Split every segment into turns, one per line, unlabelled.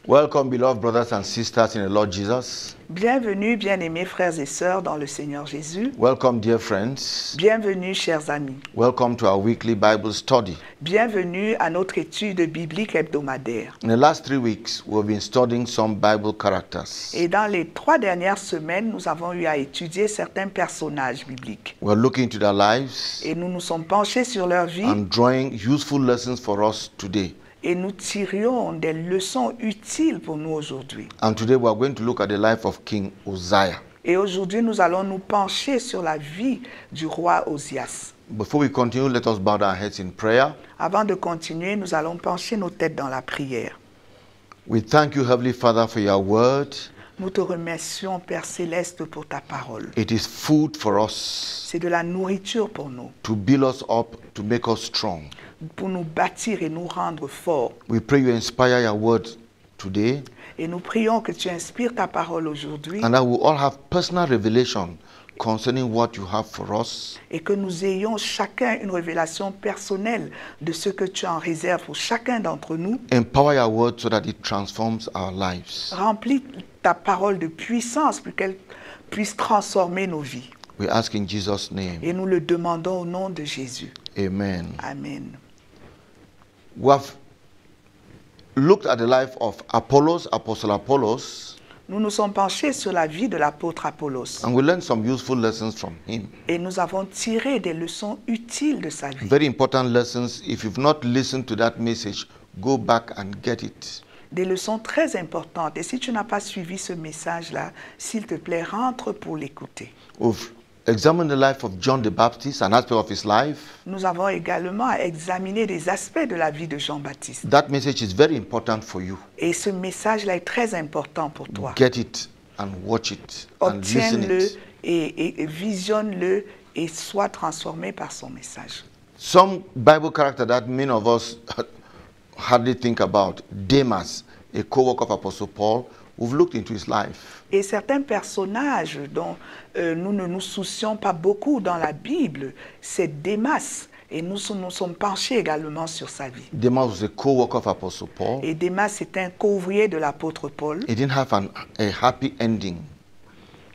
Welcome, beloved brothers and sisters in the Lord Jesus.
Bienvenue, bien-aimés frères et sœurs dans le Seigneur Jésus.
Welcome, dear friends.
Bienvenue, chers amis.
Welcome to our weekly Bible study.
Bienvenue à notre étude biblique hebdomadaire.
In the last 3 weeks, we've been studying some Bible characters.
Et dans les 3 dernières semaines, nous avons eu à étudier certains personnages bibliques.
We're looking into their lives
Et nous nous sommes penchés sur leur vie
and drawing useful lessons for us today.
et nous tirions des leçons utiles pour nous aujourd'hui.
And today we are going to look at the life of King Uzziah.
Et aujourd'hui, nous allons nous pencher sur la vie du roi Osias.
Before we continue, let us bow our heads in prayer.
Avant de continuer, nous allons pencher nos têtes dans la prière.
We thank you, Heavenly Father, for your word.
Nous te remercions, Père Céleste, pour ta parole.
It is food for us
C'est de la nourriture pour nous,
to build us up, to make us strong.
pour nous bâtir et nous rendre forts.
We pray you inspire your word today,
Et nous prions que tu inspires ta parole aujourd'hui
and that we all have personal revelation concerning what you have for us,
et que nous ayons chacun une révélation personnelle de ce que tu en réserves pour chacun d'entre nous.
empower your word so that it transforms our lives.
Remplis ta parole de puissance pour qu'elle puisse transformer nos vies.
We ask in Jesus' name.
Et nous le demandons au nom de Jésus.
Amen.
Amen.
We have looked at the life of Apollos, Apostle Apollos,
Nous nous sommes penchés sur la vie de l'apôtre Apollos
and we learned some useful lessons from him.
et nous avons tiré des leçons utiles de sa vie.
Very important lessons. If you've not listened to that message, go back and get it.
Des leçons très importantes. Et si tu n'as pas suivi ce message-là, s'il te plaît, rentre pour l'écouter.
We've examined the life of John the Baptist, an aspect of his life.
Nous avons également examiné des aspects de la vie de Jean-Baptiste.
That message is very important for you.
Et ce message-là est très important pour toi.
Get it and watch it and listen
Obtiens-le
it.
et visionne-le et sois transformé par son message.
Some Bible character that many of us hardly think about, Demas, a co-worker of Apostle Paul, we've looked into his life.
Et certains personnages dont nous ne nous soucions pas beaucoup dans la Bible, c'est Démas. Et nous nous sommes penchés également sur sa vie.
Demas was a co-worker of Apostle Paul.
Et Démas est un co-ouvrier de l'apôtre Paul.
He didn't have a happy ending.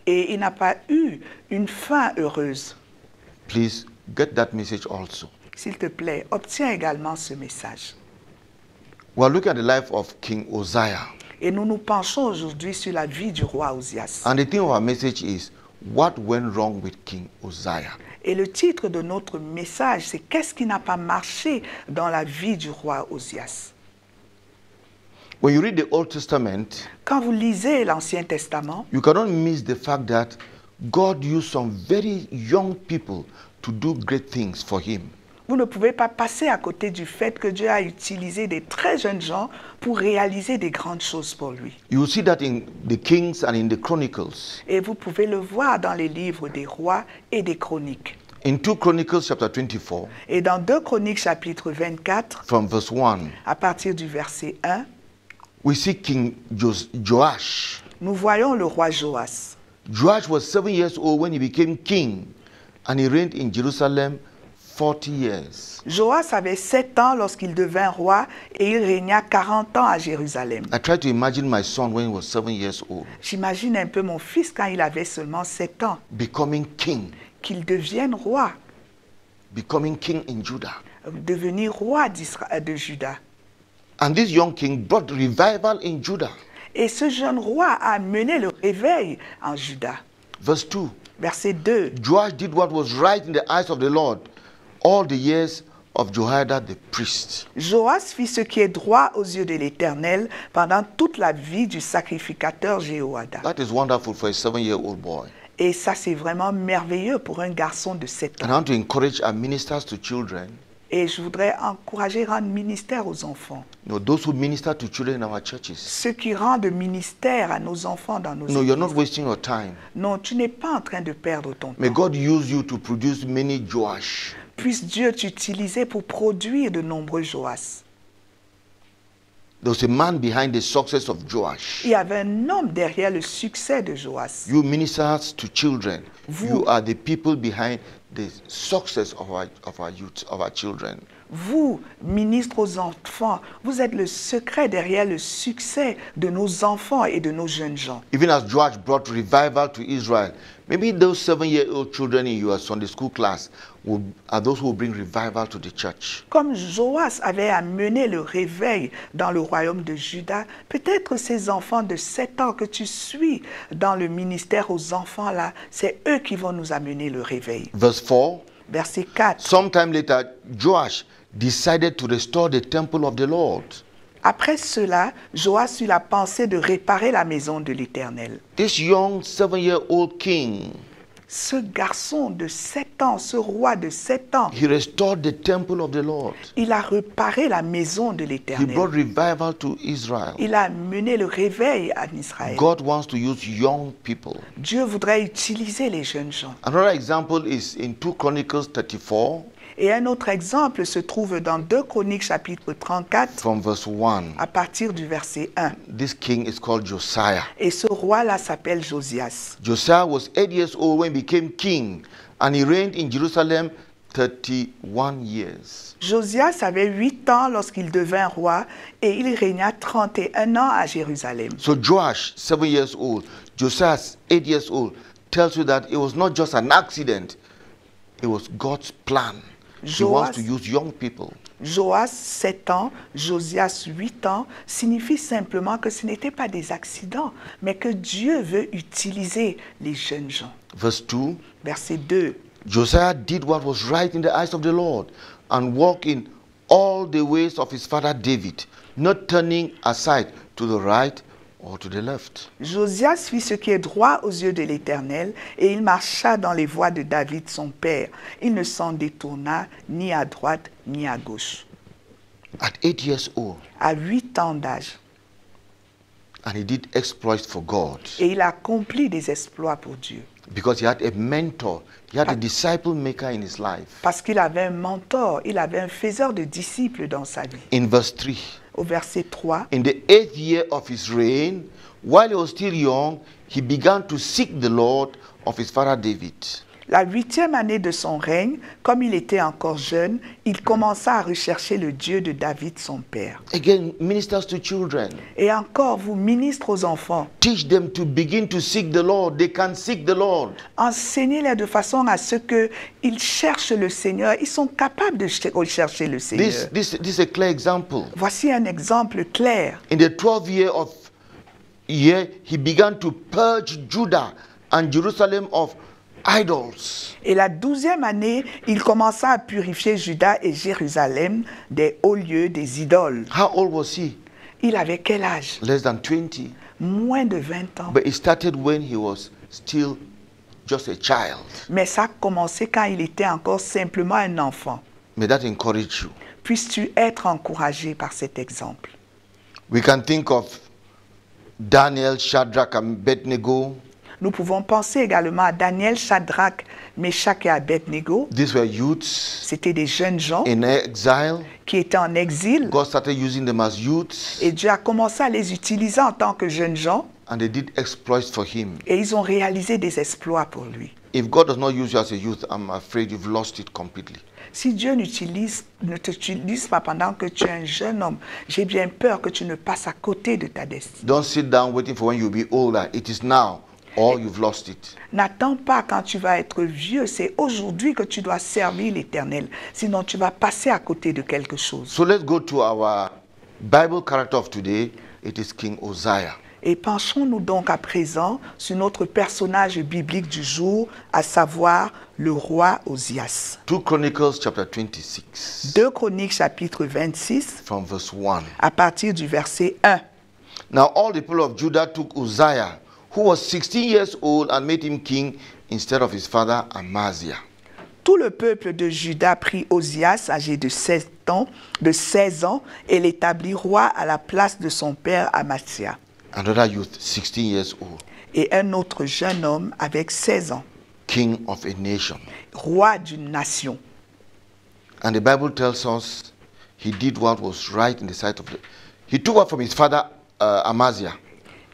Et il n'a pas eu une fin heureuse.
Please get that message also.
S'il te plaît, obtiens également ce message.
We are looking at the life of King Uzziah.
Et nous nous penchons aujourd'hui sur la vie du roi Osias.
And the theme of our message is, what went wrong with King Uzziah?
Et le titre de notre message, c'est « Qu'est-ce qui n'a pas marché dans la vie du roi Osias ?»
When you read the Old Testament,
Quand vous lisez l'Ancien Testament,
you cannot miss the fact that God used some very young people to do great things for him.
vous ne pouvez pas passer à côté du fait que Dieu a utilisé des très jeunes gens pour réaliser des grandes choses pour lui.
You will see that in the Kings and in the Chronicles.
Et vous pouvez le voir dans les livres des rois et des chroniques.
In 2 Chronicles chapter 24,
Et dans 2 Chroniques chapitre 24,
from verse 1,
à partir du verset 1,
we see King Joash.
nous voyons le roi Joas.
Joash was 7 years old when he became king, and he reigned in Jerusalem 40 years.
Joas avait 7 ans lorsqu'il devint roi et il régna 40 ans à Jérusalem.
I try to imagine my son when he was 7 years old,
J'imagine un peu mon fils quand il avait seulement 7 ans,
becoming king
qu'il devienne roi,
in Judah.
devenir roi de Juda.
And this young king brought revival in Judah.
Et ce jeune roi a mené le réveil en Juda.
Verse 2,
Verset 2.
Joash did what was right in the eyes of the Lord all the years of Jehoiada the priest.
Joas fit ce qui est droit aux yeux de l'Éternel pendant toute la vie du sacrificateur Jéhoiada.
That is wonderful for a 7-year-old boy.
Et ça, c'est vraiment merveilleux pour un garçon de 7
And I
ans.
want to encourage our ministers to children.
Et je voudrais encourager rendre ministère aux enfants.
You know, those who minister to children in our churches.
Ceux qui rendent ministère à nos enfants dans nos
No, you're not
églises.
wasting your time.
Non, tu n'es pas en train de perdre ton
May
temps.
God use you to produce many Joash.
Puisse Dieu t'utiliser pour produire de nombreux Joas.
There was a man behind the success of Joash.
Il y avait un homme derrière le succès de Joas.
You ministers to children,
Vous-
you are the people behind the success of our youth, of our children.
vous, ministres aux enfants, vous êtes le secret derrière le succès de nos enfants et de nos jeunes gens.
Even as Joash brought revival to Israel, maybe those 7-year-old children in your Sunday school class are those who will bring revival to the church.
Comme Joas avait amené le réveil dans le royaume de Juda, peut-être ces enfants de 7 ans que tu suis dans le ministère aux enfants là, c'est eux qui vont nous amener le réveil.
Verse 4.
Verset 4.
Sometime later, Joash decided to restore the temple of the Lord.
Après cela, Joas eut la pensée de réparer la maison de l'Éternel.
This young 7-year-old king,
Ce garçon de 7 ans, ce roi de 7 ans,
he restored the temple of the Lord.
il a réparé la maison de
He
l'Éternel.
brought revival to Israel.
Il a mené le réveil en Israël.
God wants to use young people.
Dieu voudrait utiliser les jeunes gens.
Another example is in 2 Chronicles 34
Et un autre exemple se trouve dans 2 Chroniques chapitre 34
from verse 1.
à partir du verset 1.
This king is called Josiah.
Et ce roi-là s'appelle Josias.
Josiah was 8 years old when he became king, and he reigned in Jerusalem 31 years.
Josias avait 8 ans lorsqu'il devint roi et il régna 31 ans à Jérusalem.
So Joash, 7 years old, Josiah, 8 years old, tells you that it was not just an accident, it was God's plan. He wants to use young people.
Joas, 7 ans, Josias, 8 ans, signifie simplement que ce n'étaient pas des accidents, mais que Dieu veut utiliser les jeunes gens.
Verse 2,
Verset 2.
Josiah did what was right in the eyes of the Lord and walked in all the ways of his father David, not turning aside to the right or to the left.
Josias fit ce qui est droit aux yeux de l'Éternel, et il marcha dans les voies de David son père. Il ne s'en détourna ni à droite ni à gauche.
At 8 years old,
À 8 ans d'âge,
and he did exploits for God
et il accomplit des exploits pour Dieu.
because he had a mentor, he had a disciple maker in his life.
Parce qu'il avait un mentor, il avait un faiseur de disciples dans sa vie.
In verse 3,
Au verset 3,
in the 8th year of his reign, while he was still young, he began to seek the Lord of his father David.
la 8e année de son règne, comme il était encore jeune, il commença à rechercher le Dieu de David son père.
Again, ministers to children.
Et encore, vous, ministres aux enfants,
Teach them to begin to seek the Lord. They can seek the Lord.
enseignez-les de façon à ce qu'ils cherchent le Seigneur. Ils sont capables de rechercher le Seigneur.
This is a clear example.
Voici un exemple clair.
In the 12th year, he began to purge Judah and Jerusalem of idols.
Et la 12e année, il commença à purifier Juda et Jérusalem des hauts lieux, des idoles.
How old was he?
Il avait quel âge?
Less than 20.
Moins de 20 ans.
But it started when he was still just a child.
Mais ça a commencé quand il était encore simplement un enfant.
May that encourage you.
Puisses-tu être encouragé par cet exemple?
We can think of Daniel, Shadrach, and Abednego.
Nous pouvons penser également à Daniel, Shadrach, Meshach et Abednego.
These were youths
C'était des jeunes gens
in exile.
qui étaient en exil.
God started using them as youths,
Et Dieu a commencé à les utiliser en tant que jeunes gens.
and they did exploits for him.
Et ils ont réalisé des exploits pour lui.
If God does not use you as a youth, I'm afraid you've lost it completely.
Si Dieu ne t'utilise pas pendant que tu es un jeune homme, j'ai bien peur que tu ne passes à côté de ta destinée.
Don't sit down waiting for when you'll be older. It is now, or you've lost it.
N'attends pas quand tu vas être vieux, c'est aujourd'hui que tu dois servir l'Éternel. Sinon, tu vas passer à côté de quelque chose.
So let's go to our Bible character of today. It is King Uzziah.
Et penchons-nous donc à présent sur notre personnage biblique du jour, à savoir le roi Ozias.
2 Chronicles chapter 26
2 Chroniques chapitre 26,
from verse 1.
à partir du verset 1.
Now all the people of Judah took Uzziah, who was 16 years old, and made him king instead of his father Amaziah.
Tout le peuple de Juda prit Ozias, âgé de 16 ans, et l'établit roi à la place de son père Amaziah.
Another youth, 16 years old,
Et un autre jeune homme avec 16 ans,
king of a nation.
roi d'une nation.
And the Bible tells us he did what was right in the sight of the... He took what from his father Amaziah.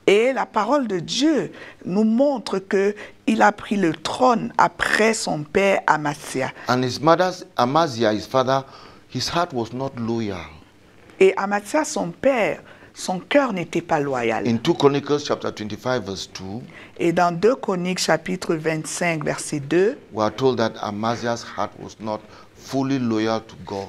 Et la parole de Dieu nous montre qu'il a pris le trône après son père Amaziah.
And his mother's Amaziah, his father, his heart was not loyal.
Et Amaziah, son père, son cœur n'était pas loyal.
In 2 Chronicles chapter 25 verse 2,
Et dans 2 Chroniques chapitre 25 verset 2,
we are told that Amaziah's heart was not fully loyal to God.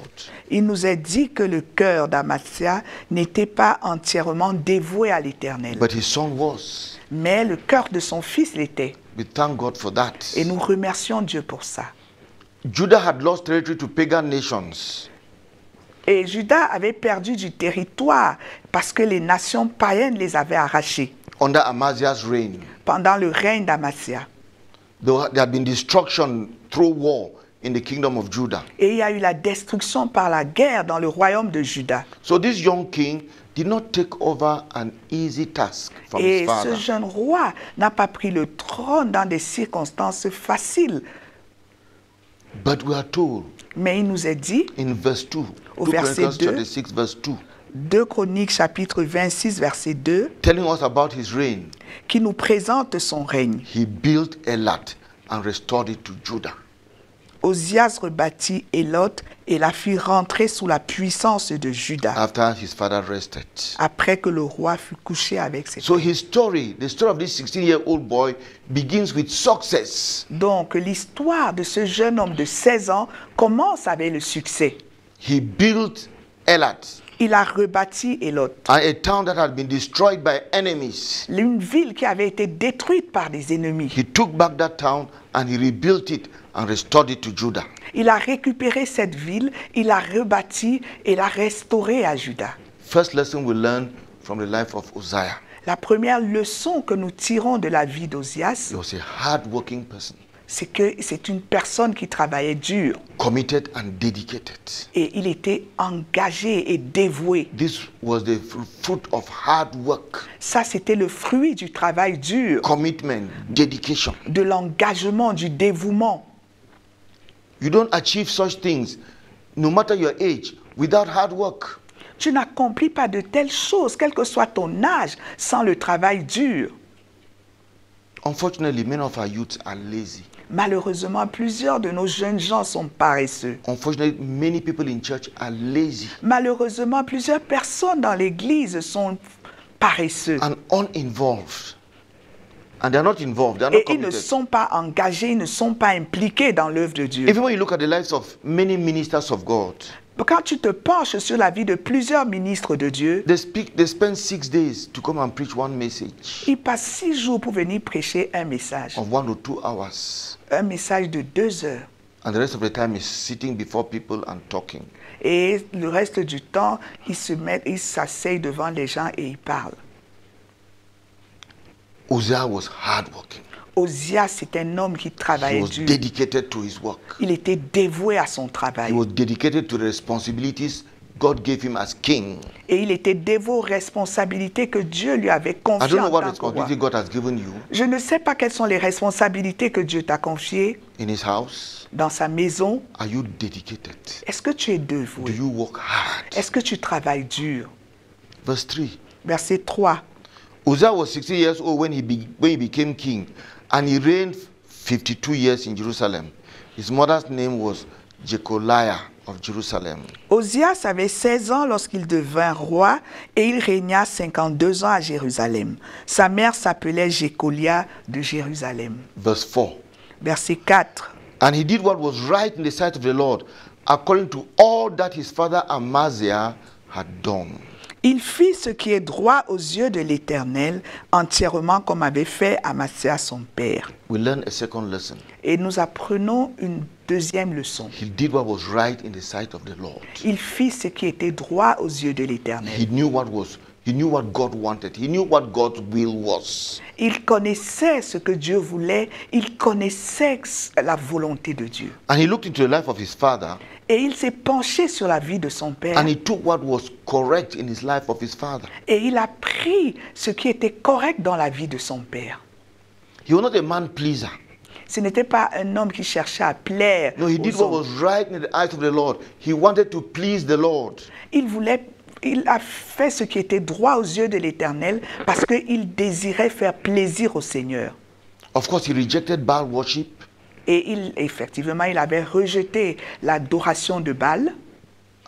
il nous est dit que le cœur d'Amaziah n'était pas entièrement dévoué à l'Éternel.
But his son was.
Mais le cœur de son fils l'était.
We thank God for that.
Et nous remercions Dieu pour ça.
Judah had lost territory to pagan nations.
Et Juda avait perdu du territoire parce que les nations païennes les avaient arrachés
Under Amaziah's reign,
pendant le règne d'Amaziah.
there had been destruction through war in the kingdom of Judah.
Et il y a eu la destruction par la guerre dans le royaume de Juda.
So this young king did not take over an easy task from his
Et ce
father.
jeune roi n'a pas pris le trône dans des circonstances faciles.
But we are told
Mais il nous est dit,
in verse 2,
Au
2
verset
Chronicles
2,
chapter 6 verse 2,
2 Chroniques chapitre 26 verset 2,
telling us about his reign.
qui nous présente son règne.
He built Elat and restored it to Judah.
Osias rebâtit Élot et la fit rentrer sous la puissance de Juda,
After his father rested.
après que le roi fut couché avec ses
So his story, the story of this 16-year-old boy, begins with success.
Donc, l'histoire de ce jeune homme de 16 ans commence avec le succès.
He built Elat,
Il a rebâti Élot,
a town that had been destroyed by enemies.
une ville qui avait été détruite par des ennemis.
He took back that town and he rebuilt it and restored it to Judah.
Il a récupéré cette ville, il l'a rebâtie et l'a restaurée à Juda.
First lesson we learn from the life of Uzziah.
La première leçon que nous tirons de la vie d'Ozias,
He was a hard-working person,
c'est que c'est une personne qui travaillait dur
committed and dedicated.
et il était engagé et dévoué.
This was the fruit of hard work,
Ça, c'était le fruit du travail dur,
commitment, dedication.
de l'engagement, du dévouement.
You don't achieve such things, no matter your age, without hard work.
Tu n'accomplis pas de telles choses, quel que soit ton âge, sans le travail dur.
Unfortunately, many of our youths are lazy.
Malheureusement, plusieurs de nos jeunes gens sont paresseux.
Unfortunately, many people in church are lazy
Malheureusement, plusieurs personnes dans l'église sont paresseux.
and uninvolved. And they are not involved, they are not
Et ils ne
committed.
sont pas engagés, ils ne sont pas impliqués dans l'œuvre de Dieu.
Even when you look at the lives of many ministers of God,
Quand tu te penches sur la vie de plusieurs ministres de Dieu,
they spend 6 days to come and preach one message
ils passent 6 jours pour venir prêcher un message.
of 1 or 2 hours.
Un message de 2 heures.
And the rest of the time is sitting before people and talking.
Et le reste du temps, ils s'asseyent devant les gens et ils parlent.
Uzziah was hardworking.
Osias, c'est un homme qui
He
travaillait
was
dur.
dedicated to his work.
Il était dévoué à son
He
travail.
was dedicated to the responsibilities God gave him as king.
Et il était dévoué aux responsabilités que Dieu lui avait
I don't
confiées
know
en
what
tant que roi.
responsibility God has given you
Je ne sais pas quelles sont les responsabilités que Dieu t'a confiées
in his house.
dans sa maison.
Are you dedicated?
Est-ce que tu es
Do
dévoué?
you work hard?
Est-ce que tu travailles dur?
Verse 3.
Verset 3.
Uzziah was 60 years old when he became king, and he reigned 52 years in Jerusalem. His mother's name was Jecoliah of Jerusalem.
Osias avait 16 ans lorsqu'il devint roi et il régna 52 ans à Jérusalem. Sa mère s'appelait Jécolia de Jérusalem.
Verse 4.
Verset 4.
And he did what was right in the sight of the Lord, according to all that his father Amaziah had done.
Il fit ce qui est droit aux yeux de l'Éternel, entièrement comme avait fait Amaziah son père.
We learn a second lesson.
Et nous apprenons une deuxième leçon.
He did what was right in the sight of the Lord.
Il fit ce qui était droit aux yeux de
He
l'Éternel.
knew what God wanted. He knew what God's will was.
Il connaissait ce que Dieu voulait, il connaissait la volonté de Dieu.
And he looked into the life of his father,
Et il s'est penché sur la vie de son père.
and he took what was correct in his life of his father.
Et il a pris ce qui était correct dans la vie de son père.
He was not a man pleaser.
Ce n'était pas un homme qui cherchait à plaire
No, he did
aux
what
hommes.
was right in the eyes of the Lord. He wanted to please the Lord.
Il a fait ce qui était droit aux yeux de l'Éternel parce qu'il désirait faire plaisir au Seigneur.
Of course, he rejected Baal worship.
Et effectivement, il avait rejeté l'adoration de Baal.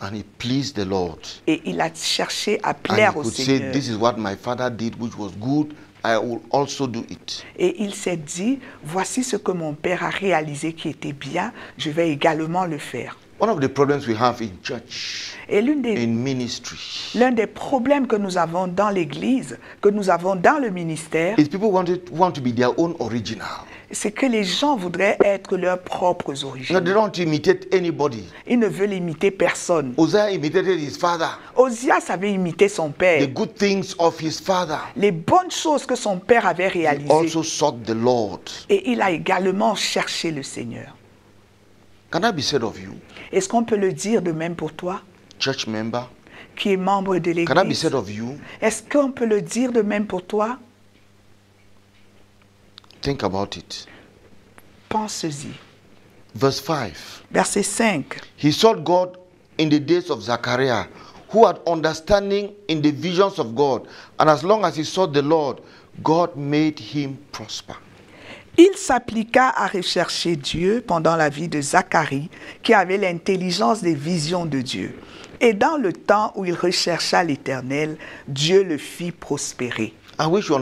And he pleased the Lord.
Et il a cherché à
And
plaire
he
au
could say,
Seigneur.
this is what my father did, which was good. I will also do it.
Et il s'est dit, voici ce que mon père a réalisé qui était bien, je vais également le faire.
One of the problems we have in church,
Et
in ministry,
l'un des problèmes que nous avons dans l'Église, que nous avons dans le ministère,
is people want to be their own original.
c'est que les gens voudraient être leurs propres
No,
origines.
they don't imitate anybody.
Ils ne veulent imiter personne.
Uzziah imitated his father,
Osias avait imité son
the
père.
good things of his father.
Les bonnes choses que son père avait
He
réalisées.
also sought the Lord.
Et il a également cherché le Seigneur.
Can that be said of you,
Est-ce qu'on peut le dire de même pour toi,
church member?
qui est membre de
Can that be
l'Église?
said of you?
Est-ce qu'on peut le dire de même pour toi?
Think about it.
Pense-y.
Verse 5.
Verset 5.
He sought God in the days of Zechariah, who had understanding in the visions of God. And as long as he sought the Lord, God made him prosper.
Il s'appliqua à rechercher Dieu pendant la vie de Zacharie, qui avait l'intelligence des visions de Dieu. Et dans le temps où il rechercha l'Éternel, Dieu le fit prospérer.
I wish you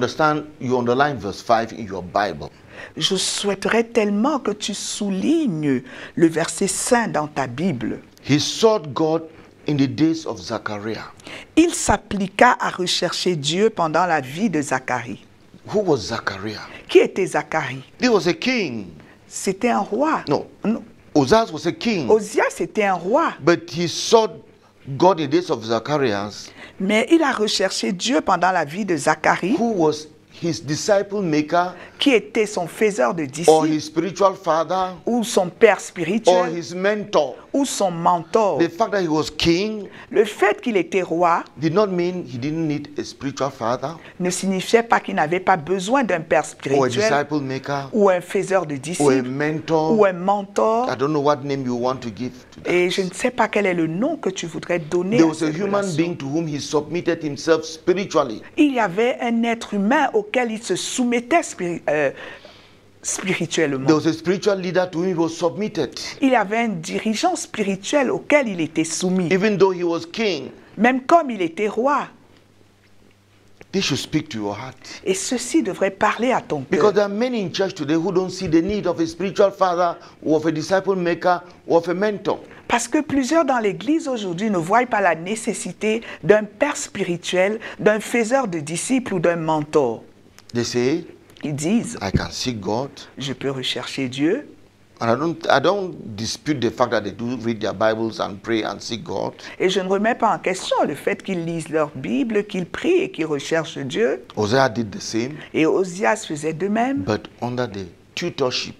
underline verse 5 in your Bible.
Je souhaiterais tellement que tu soulignes le verset 5 dans ta Bible.
He sought God in the days of Zechariah.
Il s'appliqua à rechercher Dieu pendant la vie de Zacharie.
Who was Zechariah?
Qui était Zacharie?
He was a king.
C'était un roi.
No.
Non.
Ozias was a king.
Osias était un roi.
But he sought God in the days of Zacharias,
Mais il a recherché Dieu pendant la vie de Zacharie,
who was his disciple maker,
qui était son faiseur de
or
disciples,
his spiritual father,
ou son père
or
spirituel,
his mentor.
ou son mentor.
The fact that he was king
Le fait qu'il était roi
did not mean he didn't need a spiritual father
ne signifiait pas qu'il n'avait pas besoin d'un père
or a
spirituel,
disciple maker
ou un faiseur de
or a
disciples,
mentor.
ou un mentor.
I don't know what name you want to give to that.
Et je ne sais pas quel est le nom que tu voudrais donner
There
à
was a
cette
human
relation.
being to whom he submitted himself spiritually.
Il y avait un être humain auquel il se soumettait spirituellement.
There was a spiritual leader to whom he was submitted.
Il y avait un dirigeant spirituel auquel il était soumis.
Even though he was king,
Même comme il était roi.
this should speak to your heart.
Et ceci devrait parler à ton
Because
cœur.
there are many in church today who don't see the need of a spiritual father or of a disciple maker or of a mentor.
Parce que plusieurs dans l'Église aujourd'hui ne voient pas la nécessité d'un père spirituel, d'un faiseur de disciples ou d'un mentor.
They say,
Ils disent,
I can seek God.
je peux rechercher Dieu.
And I don't dispute the fact that they do read their Bibles and pray and seek God.
Et je ne remets pas en question le fait qu'ils lisent leur Bible, qu'ils prient et qu'ils recherchent Dieu.
Hosea did the same,
Et Osias faisait de même,
but under the tutorship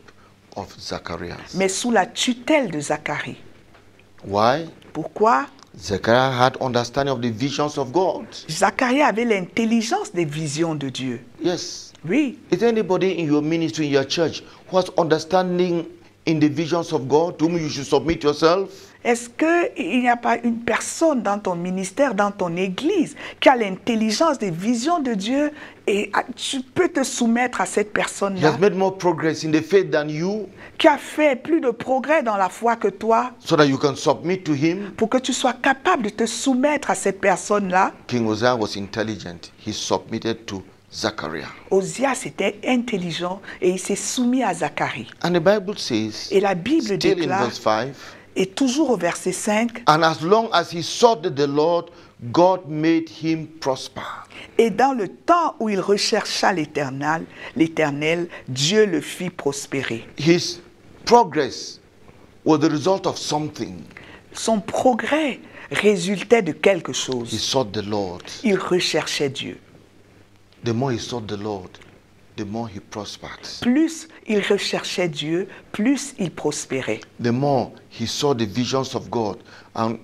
of Zacharias.
mais sous la tutelle de Zacharie.
Why?
Pourquoi?
Zechariah had understanding of the visions of God.
Zacharie avait l'intelligence des visions de Dieu.
Yes.
Oui.
Is there anybody in your ministry, in your church, who has understanding in the visions of God, to whom you should submit yourself?
Est-ce qu'il n'y a pas une personne dans ton ministère, dans ton église, qui a l'intelligence des visions de Dieu et tu peux te soumettre à cette
He
personne-là,
has made more progress in the faith than you,
qui a fait plus de progrès dans la foi que toi,
so that you can submit to him?
pour que tu sois capable de te soumettre à cette personne-là?
King Hosea was intelligent. He submitted to Zechariah.
Osias était intelligent et il s'est soumis à Zacharie.
And the Bible says,
Et la Bible
still in
déclare,
verse 5,
et toujours au verset 5,
and as long as he sought the Lord, God made him prosper.
et dans le temps où il rechercha l'Éternel, Dieu le fit prospérer.
His progress was the result of something.
Son progrès résultait de quelque
He
chose.
sought the Lord.
Il recherchait Dieu.
The more he sought the Lord, the more he prospered.
Plus il recherchait Dieu, plus il prospérait.
The more he saw the visions of God, and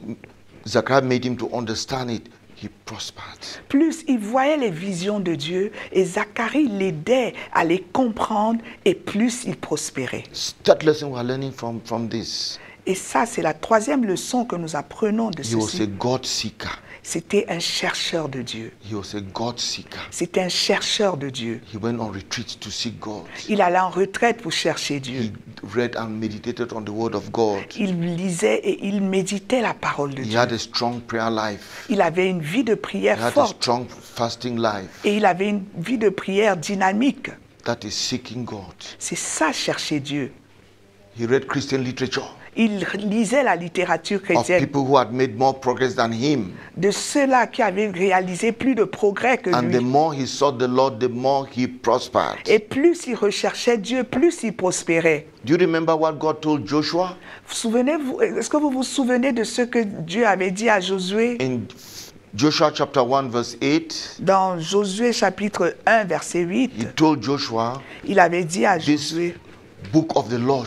Zechariah made him to understand it, he prospered.
Plus il voyait les visions de Dieu et Zacharie l'aidait à les comprendre et plus il prospérait.
Third lesson we are learning from this.
Et ça, c'est la troisième leçon que nous apprenons de
He was a
ceci.
God seeker.
C'était un chercheur de Dieu.
He was a God seeker.
C'était un chercheur de Dieu.
He went on retreat to seek God.
Il allait en retraite pour chercher Dieu.
He read and meditated on the word of God.
Il lisait et il méditait la parole de
He
Dieu.
had a strong prayer life.
Il avait une vie de
He
prière
had a
forte
strong fasting life.
et il avait une vie de prière dynamique.
That is seeking God.
C'est ça, chercher Dieu.
He read Christian literature
Il lisait la littérature
of
chrétienne
people who had made more progress than him.
de ceux-là qui avaient réalisé plus de progrès que
And the
lui.
more he sought the Lord, the more he prospered.
Et plus il recherchait Dieu, plus il prospérait.
Do you remember what God told Joshua?
Est-ce que vous vous souvenez de ce que Dieu avait dit à Josué
In Joshua chapter 1 verse 8,
dans Josué chapitre 1 verset 8?
he told Joshua,
Il avait dit à
this
Josué
book of the law,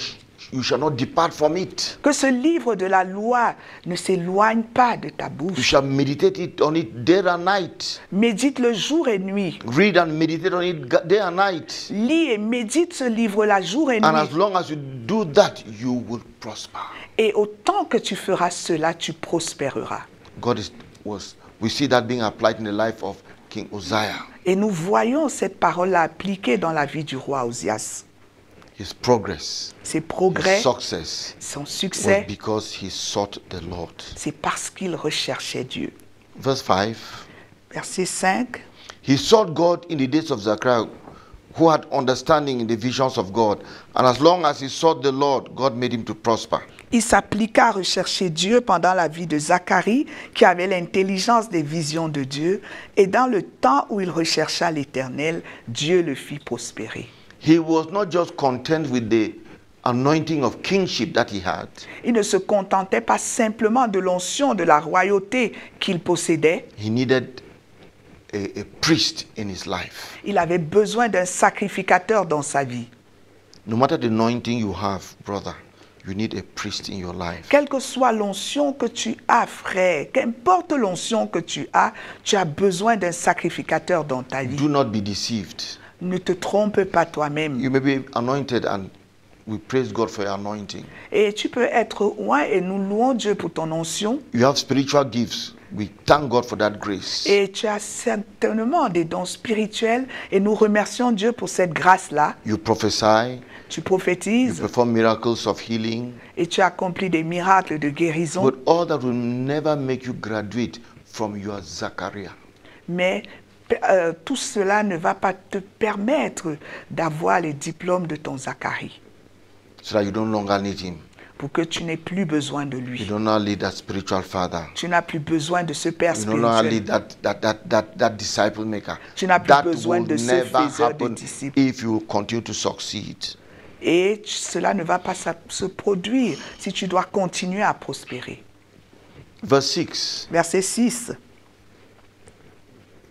you shall not depart from it.
que ce livre de la loi ne s'éloigne pas de ta
You
bouche.
shall meditate on it day and night.
Médite le jour et nuit.
Read and meditate on it day and night.
Lis et médite ce livre-là jour et
And as
nuit.
long as you do that, you will prosper.
Et autant que tu feras cela, tu prospéreras.
We see that being applied in the life of King Uzziah.
Et nous voyons cette parole-là appliquée dans la vie du roi Ozias.
His progress,
Ses
his
progrès,
success
son
was
succès,
because he sought the Lord.
c'est parce qu'il recherchait Dieu.
Verse 5.
Verset 5.
He sought God in the days of Zechariah, who had understanding in the visions of God. And as long as he sought the Lord, God made him to prosper.
Il s'appliqua à rechercher Dieu pendant la vie de Zacharie, qui avait l'intelligence des visions de Dieu. Et dans le temps où il rechercha l'Éternel, Dieu le fit prospérer.
He was not just content with the anointing of kingship that he had.
Il ne se contentait pas simplement de l'onction de la royauté qu'il possédait.
He needed a priest in his life.
Il avait besoin d'un sacrificateur dans sa vie.
No matter the anointing you have, brother, you need a priest in your life.
Quelle que soit l'onction que tu as, frère, qu'importe l'onction que tu as besoin d'un sacrificateur dans ta vie.
Do not be deceived.
Ne te trompe pas toi-même.
You may be anointed and we praise God for your anointing.
Et tu peux être loin et nous louons Dieu pour ton onction.
You have spiritual gifts. We thank God for that grace.
Et tu as certainement des dons spirituels et nous remercions Dieu pour cette grâce-là.
You prophesy,
Tu
you
prophétises
perform miracles of healing,
et tu accomplis des miracles de guérison.
but all that will never make you graduate from your Zachariah.
Mais tout cela ne va pas te permettre d'avoir les diplômes de ton Zacharie,
So that you don't longer need him.
pour que tu n'aies plus besoin de
You
lui.
don't now need that spiritual father.
Tu n'as plus besoin de ce père
You don't now need
spirituel.
that disciple maker.
Tu n'as plus
That
besoin
will
de ce
never
faiseur de
happen
disciples.
if you continue to succeed.
Et cela ne va pas se produire si tu dois continuer à prospérer.
Verse 6.
Verset 6.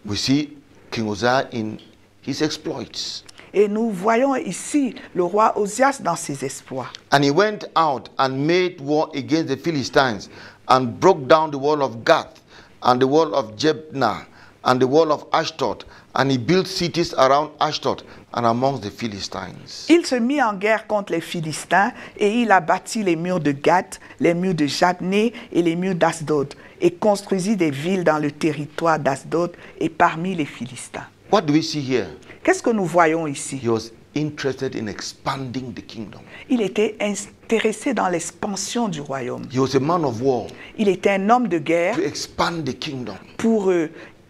We see King Uzziah in his exploits.
Et nous voyons ici le roi Ozias dans ses exploits.
And he went out and made war against the Philistines and broke down the wall of Gath and the wall of Jebna and the wall of Ashdod. And he built cities around Ashdod and amongst the Philistines.
Il se mit en guerre contre les Philistins et il a bâti les murs de Gath, les murs de Jabné et les murs d'Asdod et construisit des villes dans le territoire d'Asdod et parmi les Philistins.
What do we see here?
Qu'est-ce que nous voyons ici?
He was interested in expanding the kingdom.
Il était intéressé dans l'expansion du royaume.
He was a man of war
Il était un homme de guerre
to expand the kingdom.
pour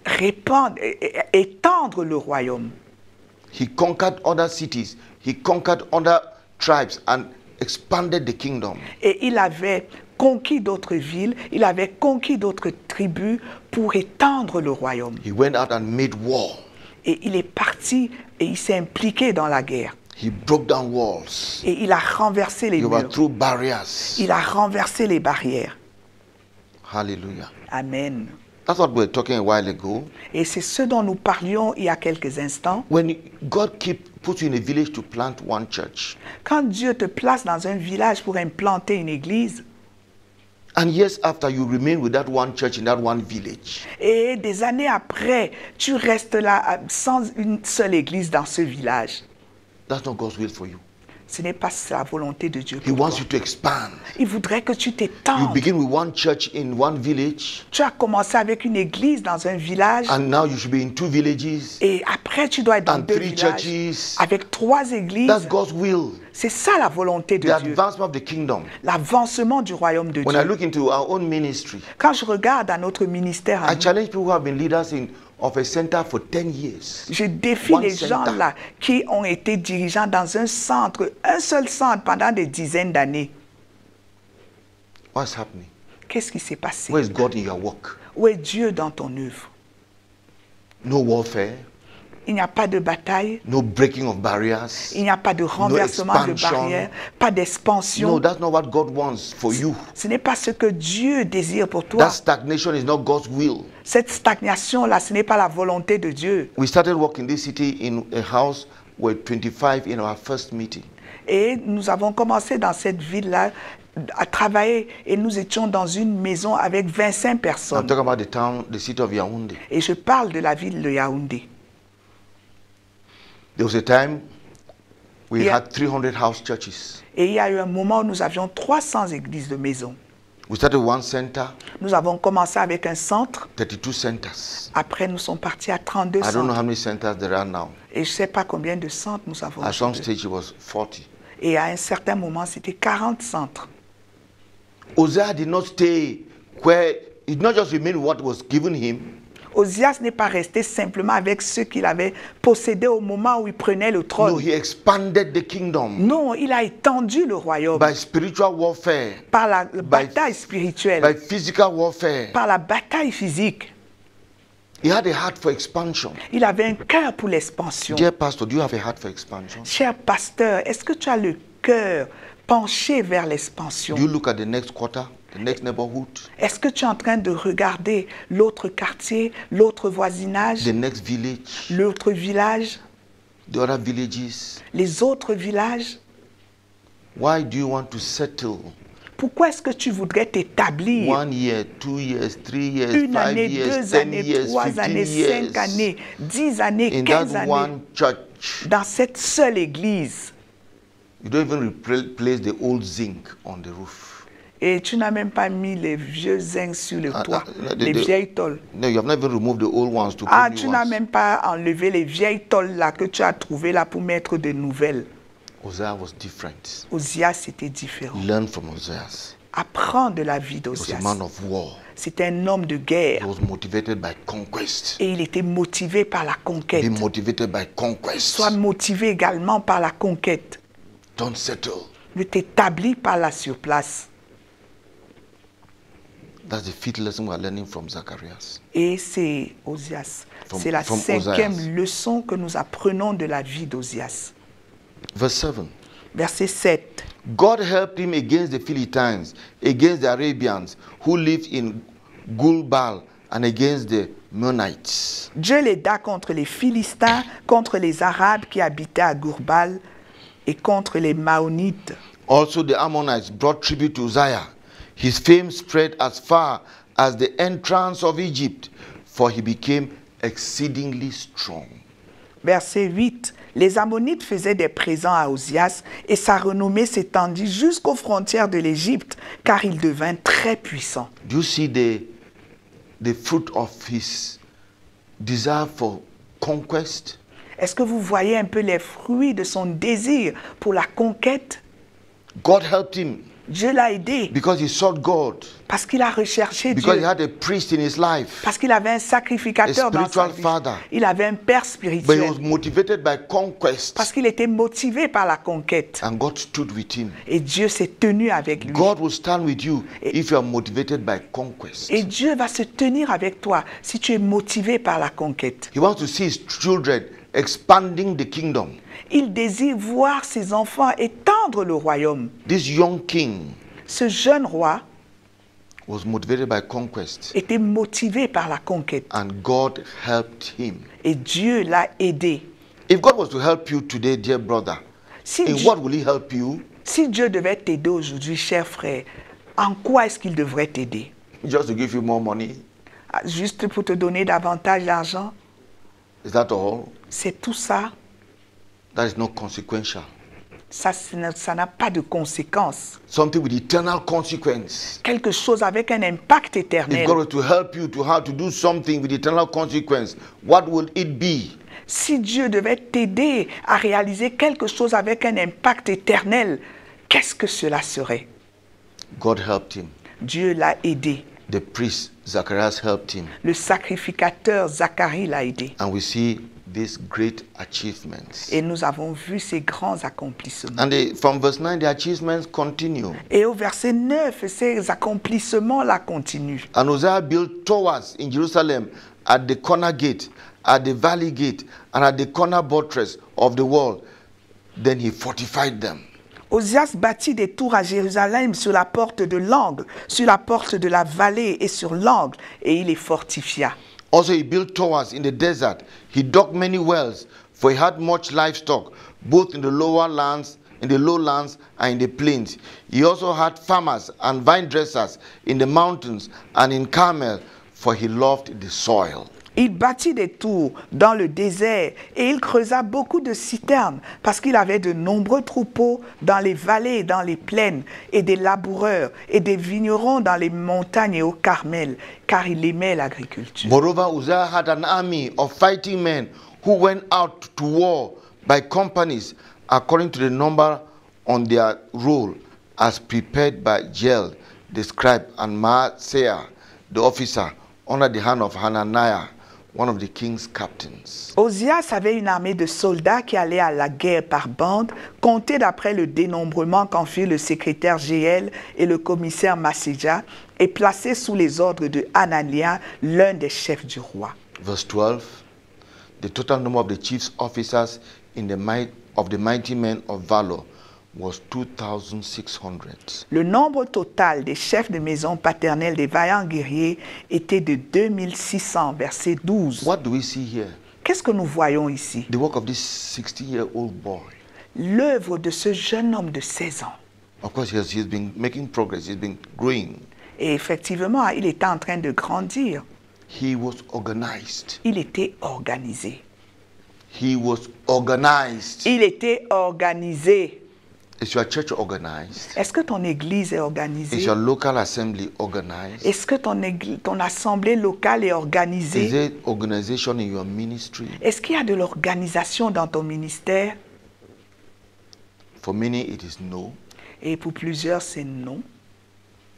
répandre, étendre le royaume.
He conquered other cities. He conquered other tribes and expanded the kingdom.
Et il avait conquis d'autres villes, il avait conquis d'autres tribus pour étendre le royaume.
He went out and made war.
Et il est parti et il s'est impliqué dans la guerre.
He broke down walls.
Et il a renversé les
He
murs.
overthrew barriers.
Il a renversé les barrières.
Hallelujah.
Amen.
That's what we were talking a while ago.
Et c'est ce dont nous parlions il y a quelques instants.
When God puts you in a village to plant one church,
Quand Dieu te place dans un village pour implanter une église,
and years after you remain with that one church in that one village,
et des années après, tu restes là sans une seule église dans ce village,
that's not God's will for you.
Ce n'est pas la volonté de Dieu
He
pour
wants
toi.
you to expand.
Il voudrait que tu
You
t'étendes.
begin with one church in one village,
Tu as commencé avec une église dans un village
and now you should be in 2 villages
et après tu dois être dans
and
2
3
villages
churches.
avec 3 églises.
That's God's will.
C'est ça la volonté de
The
Dieu.
advancement of the kingdom.
L'avancement du royaume de
When I
Dieu.
look into our own ministry,
Quand je regarde à notre ministère, à
I
nous,
challenge people who have been leaders of a center for 10 years.
je défie
One
les
center.
gens là qui ont été dirigeants dans un centre, un seul centre pendant des dizaines d'années.
What's happening?
Qu'est-ce qui s'est passé?
Where is God in your work?
Où est Dieu dans ton œuvre?
No warfare,
Il n'y a pas de bataille,
no breaking of barriers.
il n'y a pas de renversement de
expansion.
barrières, pas d'expansion.
No, that's not what God wants for you.
Ce n'est pas ce que Dieu désire pour toi.
That stagnation is not God's will.
Cette stagnation-là, ce n'est pas la volonté de Dieu.
We started work in this city in a house with 25 in our first meeting.
Et nous avons commencé dans cette ville-là à travailler et nous étions dans une maison avec 25
I'm
personnes.
talking about the city of Yaoundé.
Et je parle de la ville de Yaoundé.
There was a time we
Yeah.
had 300 house churches.
Et il y a eu un moment où nous avions 300 églises de maison.
We started one center,
Nous avons commencé avec un centre.
32 centers.
Après, nous sommes partis à 32
I don't know
centres.
how many centers there are now.
Et je ne sais pas combien de centres nous avons.
At some
aujourd'hui.
stage, it was 40.
Et à un certain moment, c'était 40 centres.
Hosea did not stay where, he did not just remain with what was given him.
Osias n'est pas resté simplement avec ce qu'il avait possédé au moment où il prenait le
No,
trône.
he expanded the kingdom
Non, il a étendu le royaume
by spiritual warfare,
par la bataille
by
spirituelle,
physical warfare.
par la bataille physique.
He had a heart for expansion.
Il avait un cœur pour l'expansion.
Dear pastor, do you have a heart for expansion?
Cher pasteur, est-ce que tu as le cœur penché vers l'expansion?
Do you look at the next quarter, the next neighborhood,
Est-ce que tu es en train de regarder l'autre quartier, l'autre voisinage,
the next village,
l'autre village,
the other villages?
les autres villages?
Why do you want to settle?
Pourquoi est-ce que tu voudrais t'établir
1 year, 2 years, 3 years,
une
5
année,
years,
2
10
années,
years,
3
15
années, 5
years
années, 10 années,
in
15
that
années
one church?
dans cette seule église?
You don't even replace the old zinc on the roof.
Et tu n'as même pas mis les vieux zincs sur le toit, les
the-
vieilles tôles.
No, you have not even removed the old ones to put
Ah,
new
tu n'as
ones.
même pas enlevé les vieilles tôles là que tu as trouvées là pour mettre de nouvelles.
Hosea was different.
Osias, c'était différent.
Learn from Hosea.
Apprends de la vie
He was a
d'Osias.
man of war.
C'était un homme de
He
guerre
was motivated by conquest.
et il était motivé par la conquête.
Be motivated by conquest.
Sois motivé également par la conquête.
Don't settle.
Ne t'établis pas là sur place.
That's the fifth lesson we are learning from Zacharias.
Et c'est Osias.
From-
C'est la
from
5e
Osias.
leçon que nous apprenons de la vie d'Osias.
Verse 7.
Verset 7.
God helped him against the Philistines, against the Arabians who lived in Gulbal, and against the Meunites.
Dieu l'aida contre les Philistins, contre les Arabes qui habitaient à Gourbal et contre les Maonites.
Also the Ammonites brought tribute to Uzziah. His fame spread as far as the entrance of Egypt, for he became exceedingly strong.
Verset 8. Les Ammonites faisaient des présents à Osias et sa renommée s'étendit jusqu'aux frontières de l'Égypte car il devint très puissant.
Do you see the fruit of his desire for conquest?
Est-ce que vous voyez un peu les fruits de son désir pour la conquête?
God helped him
Dieu l'a aidé
because he sought God,
parce qu'il a recherché
because
Dieu,
he had a priest in his life,
parce qu'il avait un sacrificateur
A
dans sa
spiritual
vie.
father.
Il avait un père
but he
spirituel
was motivated by conquest,
parce qu'il était motivé par la conquête.
and God stood with him.
Et Dieu s'est tenu avec lui.
God will stand with you if you are motivated by conquest.
Et Dieu va se tenir avec toi si tu es motivé par la conquête.
He wants to see his children expanding the kingdom.
Il désire voir ses enfants étendre le royaume.
This young king
Ce jeune roi
was motivated by conquest,
était motivé par la conquête.
and God helped him.
Et Dieu l'a aidé.
If God was to help you today, dear brother,
Si
in
Dieu,
what will he help you?
si Dieu devait t'aider aujourd'hui, cher frère, en quoi est-ce qu'il devrait t'aider?
Just to give you more money?
Ah, juste pour te donner davantage d'argent?
Is that all?
C'est tout ça?
That is not consequential.
Ça n'a pas de conséquences.
Something with eternal consequence.
Quelque chose avec un impact
If
éternel.
God were to help you to how to do something with eternal consequence, what would it be?
Si Dieu devait t'aider à réaliser quelque chose avec un impact éternel, qu'est-ce que cela serait?
God helped him.
Dieu l'a aidé.
The priest Zacharias helped him.
Le sacrificateur Zacharie l'a aidé.
And we see these great achievements.
Et nous avons vu ces grands accomplissements.
And from verse 9, the achievements continue.
Et au verset 9, ces accomplissements-là continuent.
And Uzziah built towers in Jerusalem at the corner gate, at the valley gate, and at the corner buttress of the wall. Then he fortified them.
Ozias bâtit des tours à Jérusalem sur la porte de l'angle, sur la porte de la vallée et sur l'angle, et il les fortifia.
Also he built towers in the desert. He dug many wells, for he had much livestock, both in the lower lands, in the lowlands, and in the plains. He also had farmers and vine dressers in the mountains and in Carmel, for he loved the soil.
Il bâtit des tours dans le désert et il creusa beaucoup de citernes parce qu'il avait de nombreux troupeaux dans les vallées et dans les plaines et des laboureurs et des vignerons dans les montagnes et au Carmel, car il aimait l'agriculture.
Moreover, Uzziah had an army of fighting men who went out to war by companies according to the number on their roll, as prepared by Jeiel the scribe and Maaseiah the officer under the hand of Hananiah, one of the king's captains.
Ozias avait une armée de soldats qui allaient à la guerre par bande, comptée d'après le dénombrement qu'en firent le secrétaire Jeiel et le commissaire Maaseiah, et placés sous les ordres de Hananiah, l'un des chefs du roi.
Verse 12, the total number of the chief's officers in the mighty men of valor was 2,600.
Le nombre total des chefs de maison paternelle des vaillants guerriers était de 2600, verset 12.
What do we see here?
Qu'est-ce que nous voyons ici?
The work of this 60-year-old boy.
L'œuvre de ce jeune homme de 16 ans.
Of course, he's been making progress. He's been growing.
Et effectivement, il était en train de grandir.
He was organized.
Il était organisé.
He was organized.
Il était organisé.
Is your church organized?
Est-ce que ton église est
Is
organisée?
your local assembly organized?
Est-ce que ton assemblée locale est
Is
organisée?
there organization in your ministry?
Est-ce qu'il y a de l'organisation dans ton ministère?
For many, it is no.
Et pour plusieurs, c'est non.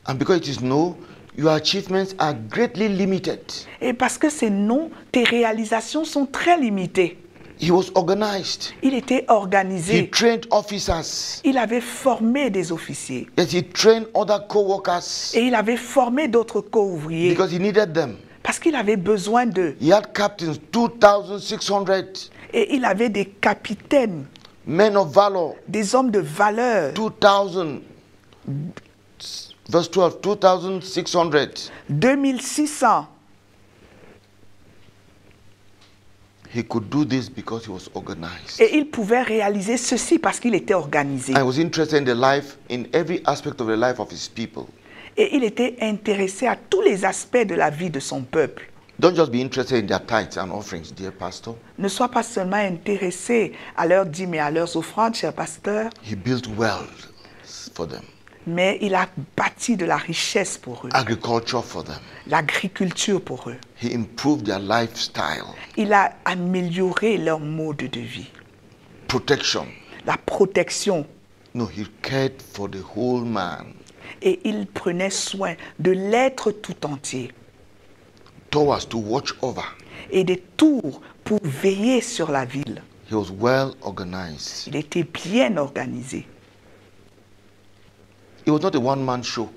And because it is no, your achievements are greatly limited.
Et parce que c'est non, tes réalisations sont très limitées.
He was organized.
Il était
He
organisé.
trained officers.
Il avait formé des officiers.
Yes, he trained other co-workers
Et il avait formé d'autres co-ouvriers.
because he needed them.
Parce qu'il avait besoin d'eux.
He had captains, 2,600
Et il avait des capitaines,
men of valor,
des hommes de valeur.
2,000. Verse 12, 2,600.
2600.
He could do this because he was organized.
Et il pouvait réaliser ceci parce qu'il était organisé.
I was interested in the life, in every aspect of the life of his people.
Et il était intéressé à tous les aspects de la vie de son peuple.
Don't just be interested in their tithes and offerings, dear pastor.
Ne sois pas seulement intéressé à leurs dîmes et à leurs offrandes, cher pasteur,
He built wells for them,
mais il a bâti de la richesse pour eux,
agriculture for them.
l'agriculture pour eux.
He improved their lifestyle,
Il a amélioré leur mode de vie,
protection.
la protection.
No, he cared for the whole man.
Et il prenait soin de l'être tout entier.
Towers to watch over.
Et des tours pour veiller sur la ville.
He was well organized.
Il était bien organisé.
It was not a one-man show.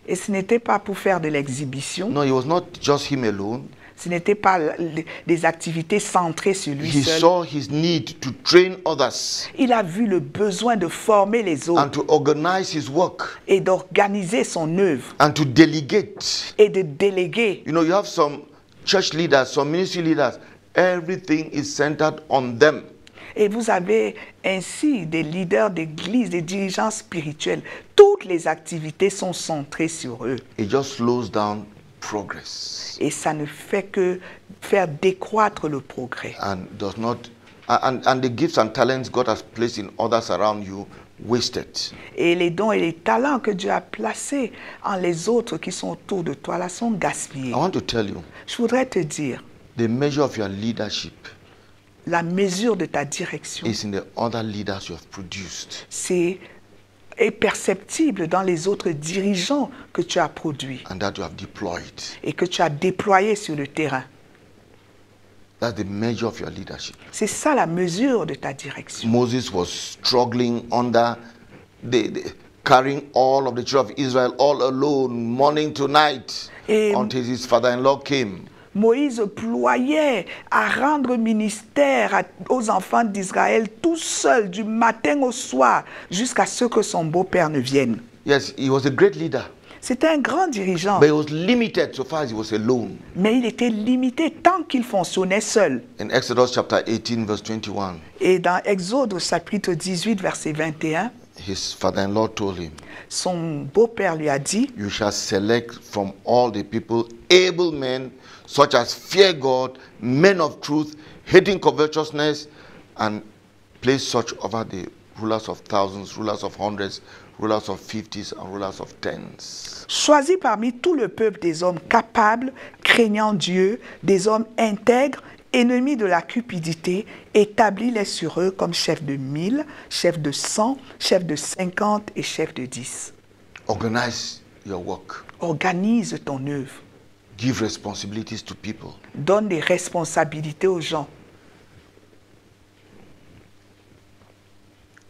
Et ce n'était pas pour faire de l'exhibition.
No, it was not just him alone.
Ce n'était pas des activités centrées sur lui
He
seul.
saw his need to train others
Il a vu le besoin de former les
and
autres
to organize his work
et d'organiser son œuvre
and to delegate.
et de déléguer.
You know, you have some church leaders, some ministry leaders. Everything is centered on them.
Et vous avez ainsi des leaders d'église, des dirigeants spirituels. Toutes les activités sont centrées sur eux.
It just slows down progress
Et ça ne fait que faire décroître le progrès
and does not and the gifts and talents God has placed in others around you wasted.
Et les dons et les talents que Dieu a placés en les autres qui sont autour de toi là sont gaspillés.
I want to tell you,
Je voudrais te dire,
the measure of your leadership
la mesure de ta direction,
is in the other leaders you have produced.
est perceptible dans les autres dirigeants que tu as produits
And that you have deployed.
et que tu as déployés sur le terrain.
That's the measure of your leadership.
C'est ça la mesure de ta direction.
Moses was struggling under carrying all of the children of Israel all alone, morning to night,
Et
until his father-in-law came.
Moïse ployait à rendre ministère aux enfants d'Israël tout seul du matin au soir jusqu'à ce que son beau-père ne vienne.
Yes, he was a great leader,
C'était un grand dirigeant,
but he was limited so far as he was alone.
mais il était limité tant qu'il fonctionnait seul.
In Exodus chapter 18, verse 21,
Et dans Exode chapitre 18, verset 21,
his father-in-law told him,
son beau-père lui a dit,
"You shall select from all the people able men, such as fear God, men of truth, hating covetousness, and place such over the rulers of thousands, rulers of hundreds, rulers of fifties, and rulers of tens."
choisis parmi tout le peuple des hommes capables, craignant Dieu, des hommes intègres, ennemis de la cupidité, établis-les sur eux comme chefs de 1000, chefs de 100, chefs de 50 et chefs de 10.
Organize your work.
Organise ton œuvre.
Give responsibilities to people.
Donne des responsabilités aux gens.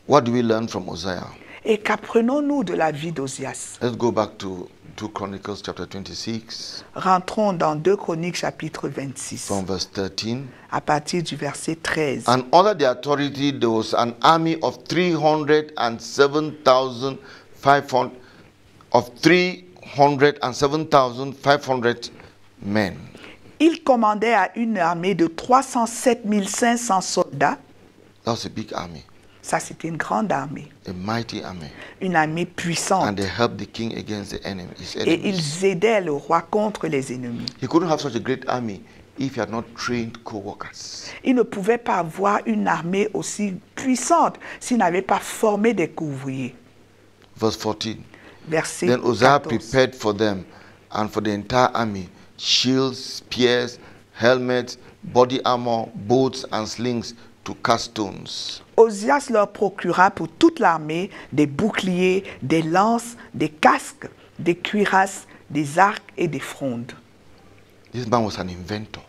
What do we learn from Hosea?
Et qu'apprenons-nous de la vie d'Osias?
Let's go back to 2 Chronicles chapter 26,
Rentrons dans 2 Chroniques chapitre 26,
from verse 13.
à partir du verset 13.
And under the authority there was an army of 307,500 men.
Il commandait à une armée de 307 500 soldats.
That was a big army,
Ça, c'était une grande armée,
a mighty army.
une armée puissante.
And they helped the king against the enemy, his
Et
enemies.
ils aidaient le roi contre les ennemis.
He couldn't have such a great army if he had not trained co-workers.
Il ne pouvait pas avoir une armée aussi puissante s'il n'avait pas formé des ouvriers.
Verse 14.
Verset
Then Hosea
14.
prepared for them and for the entire army shields, spears, helmets, body armor, boats, and slings to cast stones.
Osias leur procura pour toute l'armée des boucliers, des lances, des casques, des cuirasses, des arcs et des frondes.
This man was an inventor.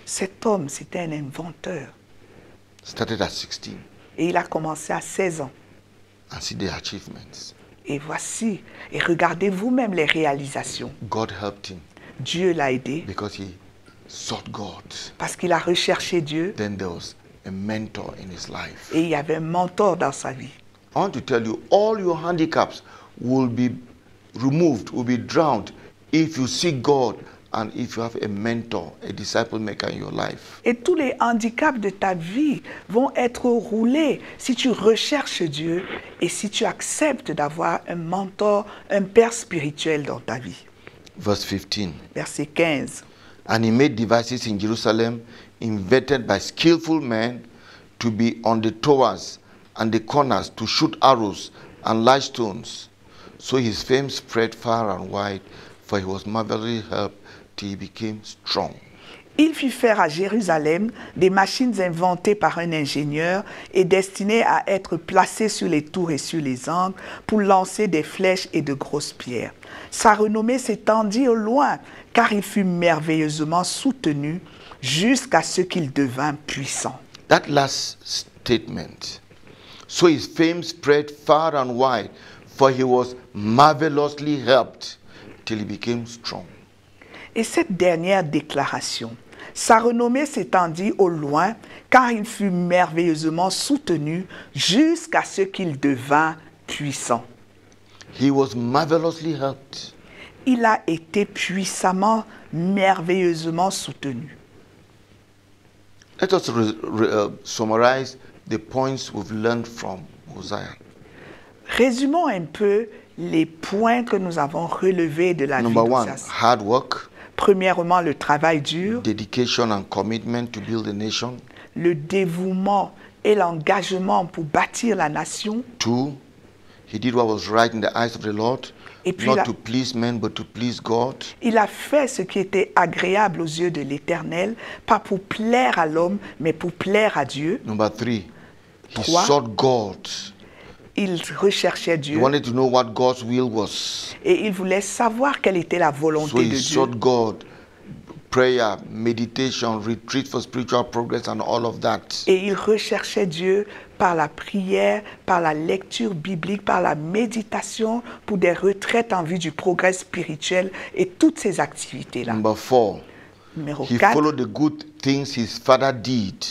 Cet homme, c'était un inventeur.
Started at 16
Et il a commencé à 16 ans.
and see the achievements.
Et voici, et regardez vous-même les réalisations.
God helped him
Dieu l'a aidé
because he sought God.
parce qu'il a recherché Dieu
Then there was a mentor in his life.
et il y avait un mentor dans sa vie.
I want to tell you, all your handicaps will be removed, will be drowned if you seek God and if you have a mentor, a disciple maker in your life.
Et tous les handicaps de ta vie vont être roulés si tu recherches Dieu et si tu acceptes d'avoir un mentor, un père spirituel dans ta vie.
Verse 15.
Verset 15.
And he made devices in Jerusalem, invented by skillful men, to be on the towers and the corners, to shoot arrows and light stones. So his fame spread far and wide, for he was marvelously helped till he became strong.
Il fit faire à Jérusalem des machines inventées par un ingénieur et destinées à être placées sur les tours et sur les angles pour lancer des flèches et de grosses pierres. Sa renommée s'étendit au loin, car il fut merveilleusement soutenu jusqu'à ce qu'il devint puissant.
That last statement. So his fame spread far and wide, for he was marvelously helped till he became strong.
Et cette dernière déclaration, sa renommée s'étendit au loin, car il fut merveilleusement soutenu jusqu'à ce qu'il devint puissant.
He was marvelously helped.
Il a été puissamment, merveilleusement soutenu.
Let us summarize the points we've learned from Hosea.
Résumons un peu les points que nous avons relevés de la vie
Number one,
d'Osias.
hard work,
Premièrement, le travail dur,
dedication and commitment to build a nation.
le dévouement et l'engagement pour bâtir la nation.
2, he did what was right in the eyes of the Lord,
Et puis
not
la-
to please men, but to please God.
Il a fait ce qui était agréable aux yeux de l'Éternel, pas pour plaire à l'homme, mais pour plaire à Dieu.
Number 3, he
3,
sought God.
il recherchait
He
Dieu
wanted to know what God's will was.
et il voulait savoir quelle était la
So
volonté
he
de Dieu.
sought God, prayer, meditation, retreat for spiritual progress, and all of that.
Et il recherchait Dieu par la prière, par la lecture biblique, par la méditation, pour des retraites en vue du progrès spirituel et toutes ces activités-là.
Number 4,
Numéro
he
4,
followed the good things his father did,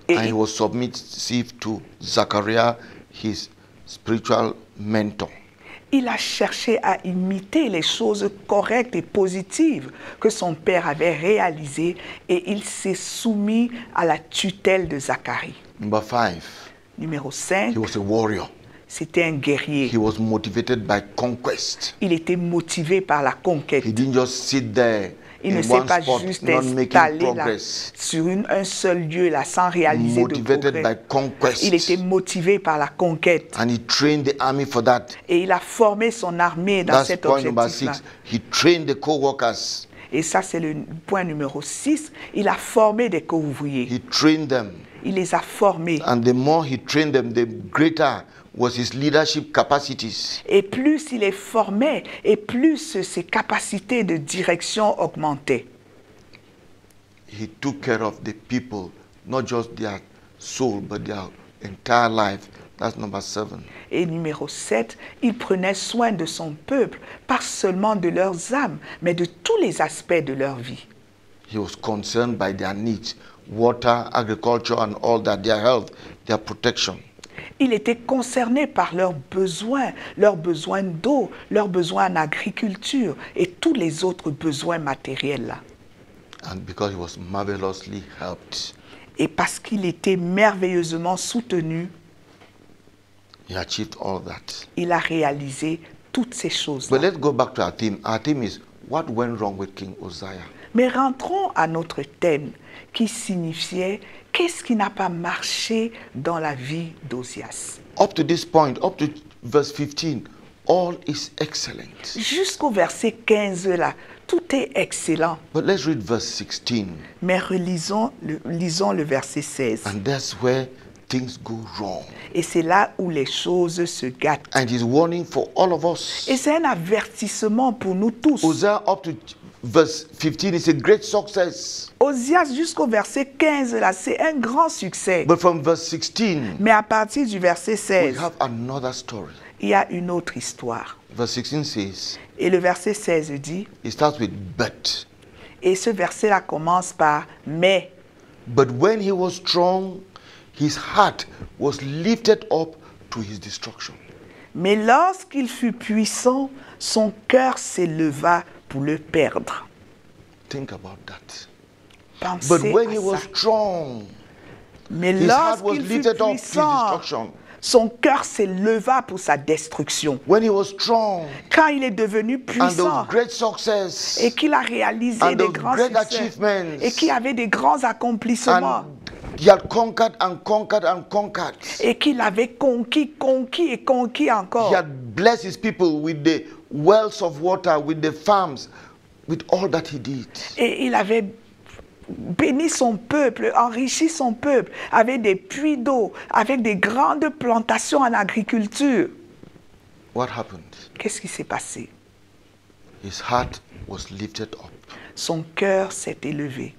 et
and he was submissive to Zachariah, his spiritual mentor.
il a cherché à imiter les choses correctes et positives que son père avait réalisées et il s'est soumis à la tutelle de Zacharie.
Number 5,
Numéro
he
5,
was a warrior.
c'était un guerrier.
He was motivated by conquest.
Il était motivé par la conquête.
He didn't just sit there
Il ne
in
s'est
one
pas
spot,
juste
not making
installé là,
progress.
sur un seul lieu là, sans réaliser de
Motivated by
progrès.
conquest.
Il était motivé par la conquête
And he trained the army for that.
et il a formé son armée dans
That's
cet
point number
objectif-là.
6. He trained the co-workers.
Et ça, c'est le point numéro 6. Il a formé des co-ouvriers.
He trained them.
Il les a formés.
And the more he trained them, the greater was his leadership capacities.
Et plus il les formait, et plus ses capacités de direction augmentaient.
He took care of the people, not just their soul, but their entire life. That's number 7.
Et numéro 7, il prenait soin de son peuple, pas seulement de leurs âmes, mais de tous les aspects de leur vie.
He was concerned by their needs, water, agriculture, and all that, their health, their protection.
Il était concerné par leurs besoins d'eau, leurs besoins en agriculture et tous les autres besoins matériels là.
And because he was marvelously helped,
Et parce qu'il était merveilleusement soutenu,
he achieved all that.
il a réalisé toutes ces choses.
But let's go back to our theme. Our theme is what went wrong with King Uzziah.
Mais rentrons à notre thème qui signifiait qu'est-ce qui n'a pas marché dans la vie d'Ozias.
Up to this point, up to verse 15, all is excellent.
Jusqu'au verset 15 là, tout est excellent.
But let's read verse 16.
Mais lisons le verset 16.
And that's where things go wrong.
Et c'est là où les choses se gâtent.
And his warning for all of us.
Et c'est un avertissement pour nous tous.
Uzziah up to verse 15 is a great success.
Ozias jusqu'au verset 15 là, c'est un grand succès.
But from verse 16,
Mais à partir du verset
we
16,
have another story.
il y a une autre histoire.
Verse 16 says,
Et le verset 16 dit,
it starts with but.
et ce verset-là commence par « mais ».
But when he was strong, his heart was lifted up to his destruction.
Mais lorsqu'il fut puissant, son cœur s'éleva pour le perdre.
Think about that.
Pensez
But when
à
he
ça.
was strong,
Mais
his heart was
lorsqu'il fut
lifted up to his
puissant,
destruction.
son cœur s'éleva pour sa destruction.
When he was strong,
Quand il est devenu
and
puissant
those great success,
et qu'il a réalisé
and
des
those
grands
great
succès
achievements,
et qu'il avait des grands accomplissements
and he had conquered and conquered and conquered.
et qu'il avait conquis et conquis encore.
He had blessed his people with the wells of water, with the farms, with all that he did.
Et il avait béni son peuple, enrichi son peuple avec des puits d'eau, avec des grandes plantations en agriculture.
What happened?
Qu'est-ce qui s'est passé?
His heart was lifted up.
Son cœur s'est élevé.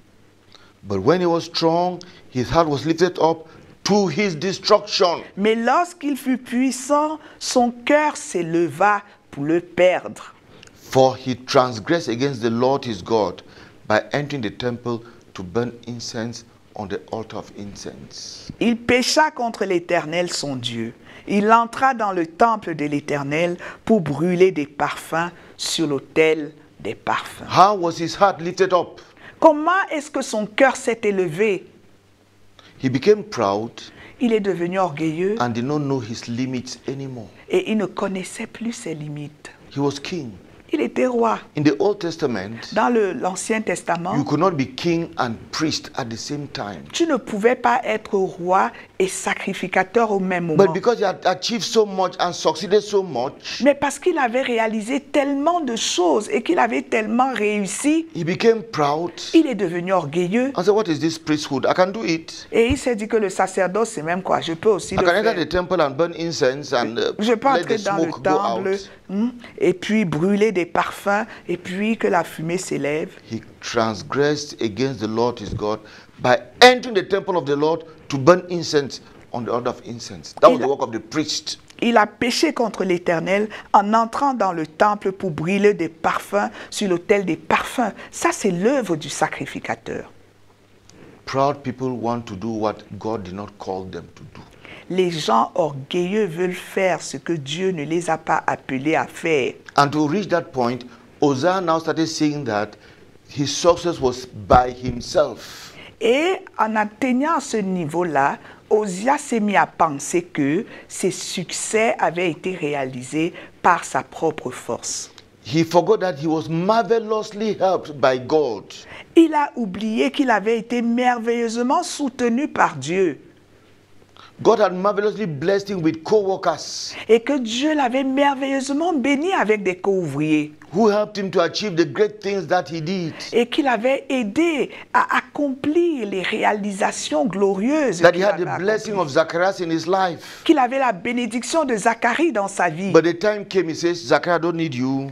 But when he was strong, his heart was lifted up to his destruction.
Mais lorsqu'il fut puissant, son cœur s'éleva pour le perdre.
For he transgressed against the Lord his God by entering the temple to burn incense on the altar of incense.
Il pécha contre l'Éternel son Dieu. Il entra dans le temple de l'Éternel pour brûler des parfums sur l'autel des parfums.
How was his heart lifted up?
Comment est-ce que son cœur s'est élevé?
He became proud
Il est devenu orgueilleux
and did not know his limits anymore.
et il ne connaissait plus ses limites.
He was king.
Il était roi.
In the Old Testament,
Dans l'Ancien Testament,
you could not be king and priest at the same time.
tu ne pouvais pas être roi et sacrificateur au même moment.
But because he had achieved so much and succeeded so much,
Mais parce qu'il avait réalisé tellement de choses et qu'il avait tellement réussi,
he became proud
il est devenu orgueilleux.
and said, what is this priesthood? I can do it.
Et il s'est dit que le sacerdoce, c'est même quoi, je peux aussi
I
le
can enter
faire.
the temple and burn incense and
Je peux
let
entrer
the
dans le
smoke go
temple
out.
et puis brûler des parfums et puis que la fumée s'élève.
He transgressed against the Lord his God by entering the temple of the Lord to burn incense on the altar of incense. That was the work of the priest.
Il a péché contre l'Éternel en entrant dans le temple pour brûler des parfums sur l'autel des parfums. Ça, c'est l'œuvre du sacrificateur.
Proud people want to do what God did not call them to do.
Les gens orgueilleux veulent faire ce que Dieu ne les a pas appelés à faire.
And to reach that point, Hosea now started saying that his success was by himself.
Et en atteignant ce niveau-là, Osia s'est mis à penser que ses succès avaient été réalisés par sa propre force.
He forgot that he was marvelously helped by God.
Il a oublié qu'il avait été merveilleusement soutenu par Dieu
God had marvelously blessed him with co-workers
et que Dieu l'avait merveilleusement béni avec des co-ouvriers
who helped him to achieve the great things that he did.
et qu'il avait aidé à accomplir les réalisations glorieuses
That he
qu'il
had
avait
the blessing
accomplies.
of Zacharias in his life.
Qu'il avait la bénédiction de Zacharie dans sa vie.
But the time came, he says, Zachariah, I don't need you.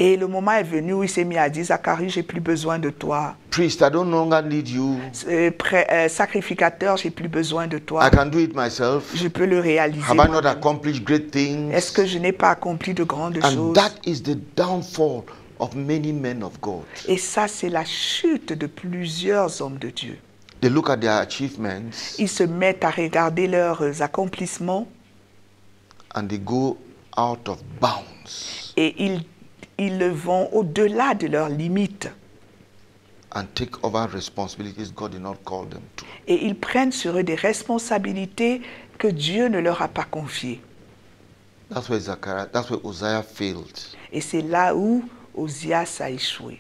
Et le moment est venu où il s'est mis à dire, Zacharie, j'ai plus besoin de toi.
Priest, I don't longer need you.
Sacrificateur, j'ai plus besoin de
I
toi.
can do it myself.
Je peux le réaliser.
Have I not
moi-même.
accomplished great things?
Est-ce que je n'ai pas accompli de grandes
And
choses?
that is the downfall of many men of God.
Et ça, c'est la chute de plusieurs hommes de Dieu.
They look at their achievements
Ils se mettent à regarder leurs accomplissements
and they go out of bounds
et ils le vont au-delà de leurs limites.
and take over responsibilities God did not call them to.
Et ils prennent sur eux des responsabilités que Dieu ne leur a pas confiées.
That's where Hosea failed.
Et c'est là où Osias a échoué.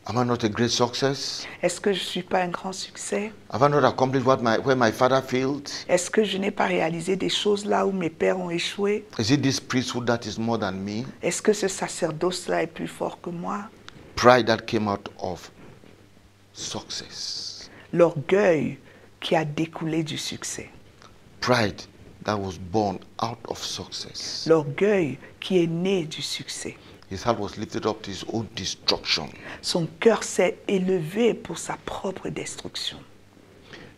Am I not a great success?
Est-ce que je ne suis pas un grand succès?
Have I not accomplished where my father failed?
Est-ce que je n'ai pas réalisé des choses là où mes pères ont échoué?
Is it this priesthood that is more than me?
Est-ce que ce sacerdoce-là est plus fort que moi?
Pride that came out of success.
L'orgueil qui a découlé du succès.
Pride that was born out of success.
L'orgueil qui est né du succès.
His heart was lifted up to his own destruction.
Son cœur s'est élevé pour sa propre destruction.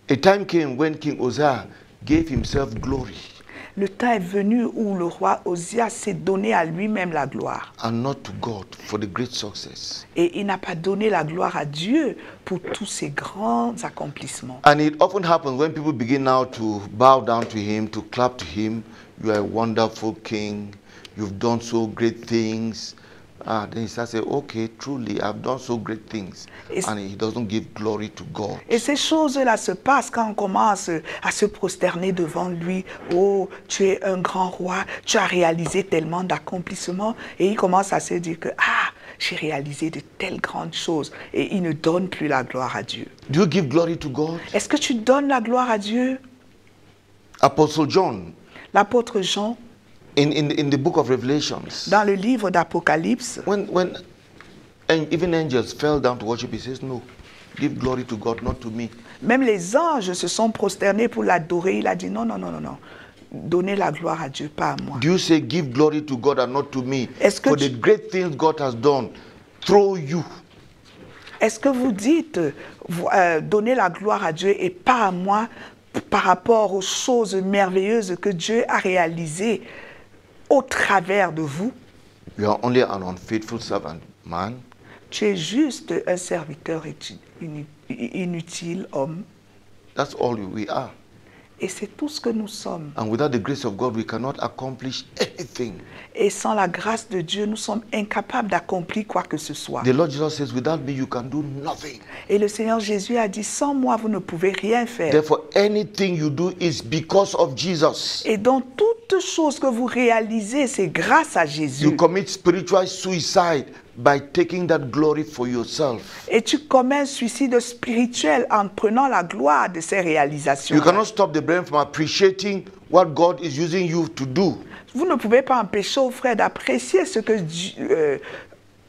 A time came when King Hosea gave himself glory
Le temps est venu où le roi Osias s'est donné à lui-même la gloire.
and not to God for the great success.
Et il n'a pas donné la gloire à Dieu pour tous ses grands accomplissements.
And it often happens when people begin now to bow down to him, to clap to him. You are a wonderful king. You've done so great things. Then he starts saying, okay, truly, I've done so great things. And he doesn't give glory to God.
Et ces choses-là se passent quand on commence à se prosterner devant lui. Oh, tu es un grand roi, tu as réalisé tellement d'accomplissements. Et il commence à se dire que, j'ai réalisé de telles grandes choses. Et il ne donne plus la gloire à Dieu.
Do you give glory to God?
Est-ce que tu donnes la gloire à Dieu?
Apostle John,
L'apôtre Jean,
in the book of Revelations,
dans le livre d'Apocalypse,
and even angels fell down to worship, he says, no, give glory to God, not to me.
même les anges se sont prosternés pour l'adorer. Il a dit non, non, non, non, non. Donnez la gloire à Dieu, pas à moi.
Do you say, give glory to God and not to me?
Est-ce que
For
tu-
the great things God has done through you.
Est-ce que vous dites donnez la gloire à Dieu et pas à moi par rapport aux choses merveilleuses que Dieu a réalisées au travers de vous?
You are only an unfaithful servant, man.
Tu es juste un serviteur inutile, homme.
That's all we are.
Et c'est tout ce que nous sommes.
And without the grace of God, we cannot accomplish anything.
Et sans la grâce de Dieu, nous sommes incapables d'accomplir quoi que ce soit.
The Lord Jesus says, without me, you can do nothing.
Et le Seigneur Jésus a dit, sans moi, vous ne pouvez rien faire.
Therefore, anything you do is because of Jesus.
Et donc, toutes Toutes choses que vous réalisez, c'est grâce à
You
Jésus.
commit spiritual suicide by taking that glory for yourself.
Et tu commets un suicide spirituel en prenant la gloire de ces réalisations.
You cannot stop the brain from appreciating what God is using you to do.
Vous ne pouvez pas empêcher aux frères d'apprécier ce que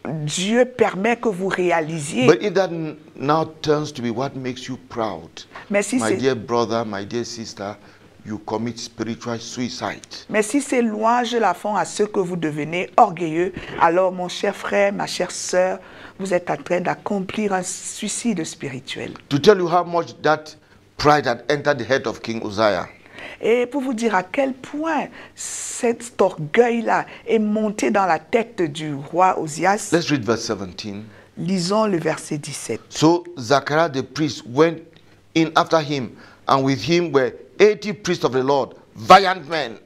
Dieu permet que vous réalisiez.
But if that now turns to be what makes you proud,
Mais si
my
c'est
dear brother, my dear sister, you commit spiritual suicide.
Mais si ces louanges la font à ceux que vous devenez orgueilleux, alors mon cher frère, ma chère sœur, vous êtes en train d'accomplir un suicide spirituel.
To tell you how much that pride had entered the head of King Uzziah.
Et pour vous dire à quel point cet orgueil-là est monté dans la tête du roi Ozias,
Let's read verse 17.
lisons le verset 17.
So Zachariah the priest went in after him, and with him were 80 priests of the Lord, valiant men.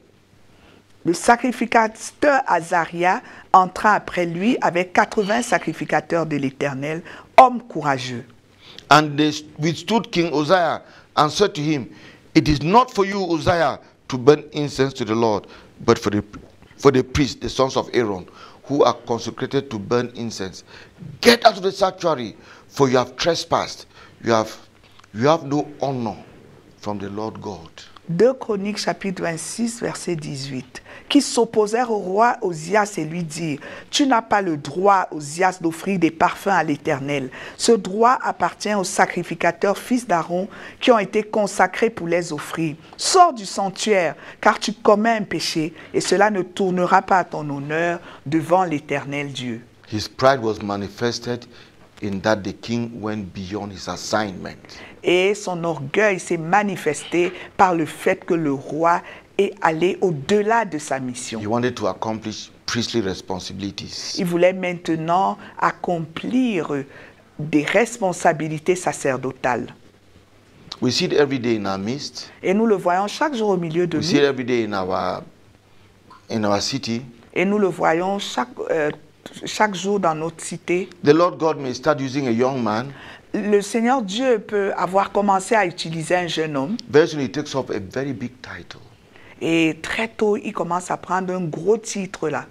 Le sacrificateur Azaria entra après lui avec 80 sacrificateurs de l'Éternel, hommes courageux.
And they withstood King Uzziah and said to him, It is not for you, Uzziah, to burn incense to the Lord, but for the priests, the sons of Aaron, who are consecrated to burn incense. Get out of the sanctuary, for you have trespassed. You have no honor from the Lord God.
2 Chroniques chapitre 26 verset 18, qui s'opposèrent au roi Ozias et lui dirent, tu n'as pas le droit, Ozias, d'offrir des parfums à l'Éternel. Ce droit appartient aux sacrificateurs fils d'Aaron qui ont été consacrés pour les offrir. Sors du sanctuaire, car tu commets un péché, et cela ne tournera pas à ton honneur devant l'Éternel Dieu.
His pride was manifested in that the king went beyond his assignment.
Et son orgueil s'est manifesté par le fait que le roi est allé au-delà de sa mission.
He wanted to accomplish priestly responsibilities.
Il voulait maintenant accomplir des responsabilités sacerdotales.
We see it every day in our midst.
Et nous le voyons chaque jour au milieu de
We see it
nous.
every day in our city.
Et nous le voyons chaque jour dans notre cité.
The Lord God may start using a young man.
Le Seigneur Dieu peut avoir commencé à utiliser un jeune homme.
Very soon he takes up a very big title.
Et très tôt, il commence à prendre un gros titre là.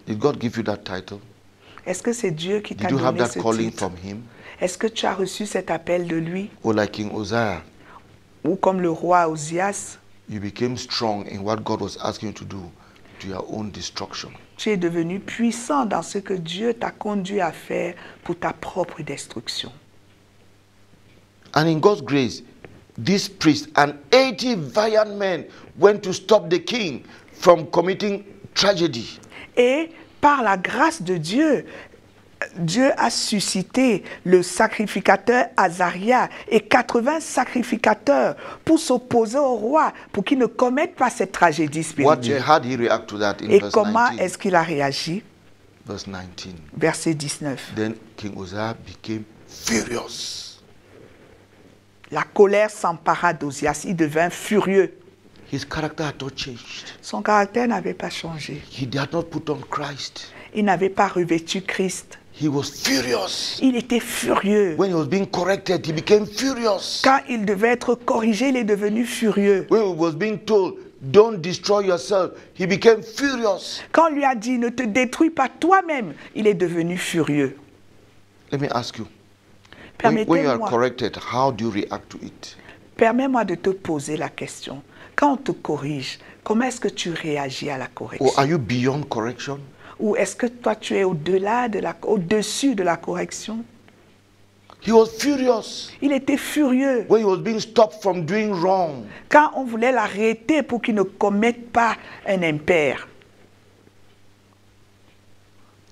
Did God give you that title?
Est-ce que c'est Dieu qui t'a
Did you have
donné
that
ce
calling
titre?
from him?
Est-ce que tu as reçu cet appel de lui?
Or like King Uzziah,
Ou comme le roi Ozias,
you became strong in what God was asking you to do to your own destruction.
tu es devenu puissant dans ce que Dieu t'a conduit à faire pour ta propre destruction.
And in God's grace, this priest and 80 valiant men went to stop the king from committing tragedy.
Et par la grâce de Dieu, Dieu a suscité le sacrificateur Azaria et 80 sacrificateurs pour s'opposer au roi, pour qu'il ne commette pas cette tragédie spirituelle.
How did he react to that in
Et
verse
comment
19?
est-ce qu'il a réagi?
Verse 19.
Verset 19.
Then King Uzziah became furious.
La colère s'empara d'Ozias, il devint furieux.
His character had not changed.
Son caractère n'avait pas changé.
He had not put on Christ.
Il n'avait pas revêtu Christ.
He was furious.
Il était furieux.
When he was being corrected, he became furious.
Quand il devait être corrigé, il est devenu furieux.
When he was being told, don't destroy yourself, he became furious.
Quand on lui a dit, ne te détruis pas toi-même, il est devenu furieux.
Let me ask you, when you are
Permettez-moi
corrected, how do you react to it?
permets-moi de te poser la question. Quand on te corrige, comment est-ce que tu réagis à la correction?
Or are you beyond correction?
Ou est-ce que toi, tu es au-dessus de la correction?
He was furious
Il était furieux.
when he was being stopped from doing wrong.
Quand on voulait l'arrêter pour qu'il ne commette pas un impair.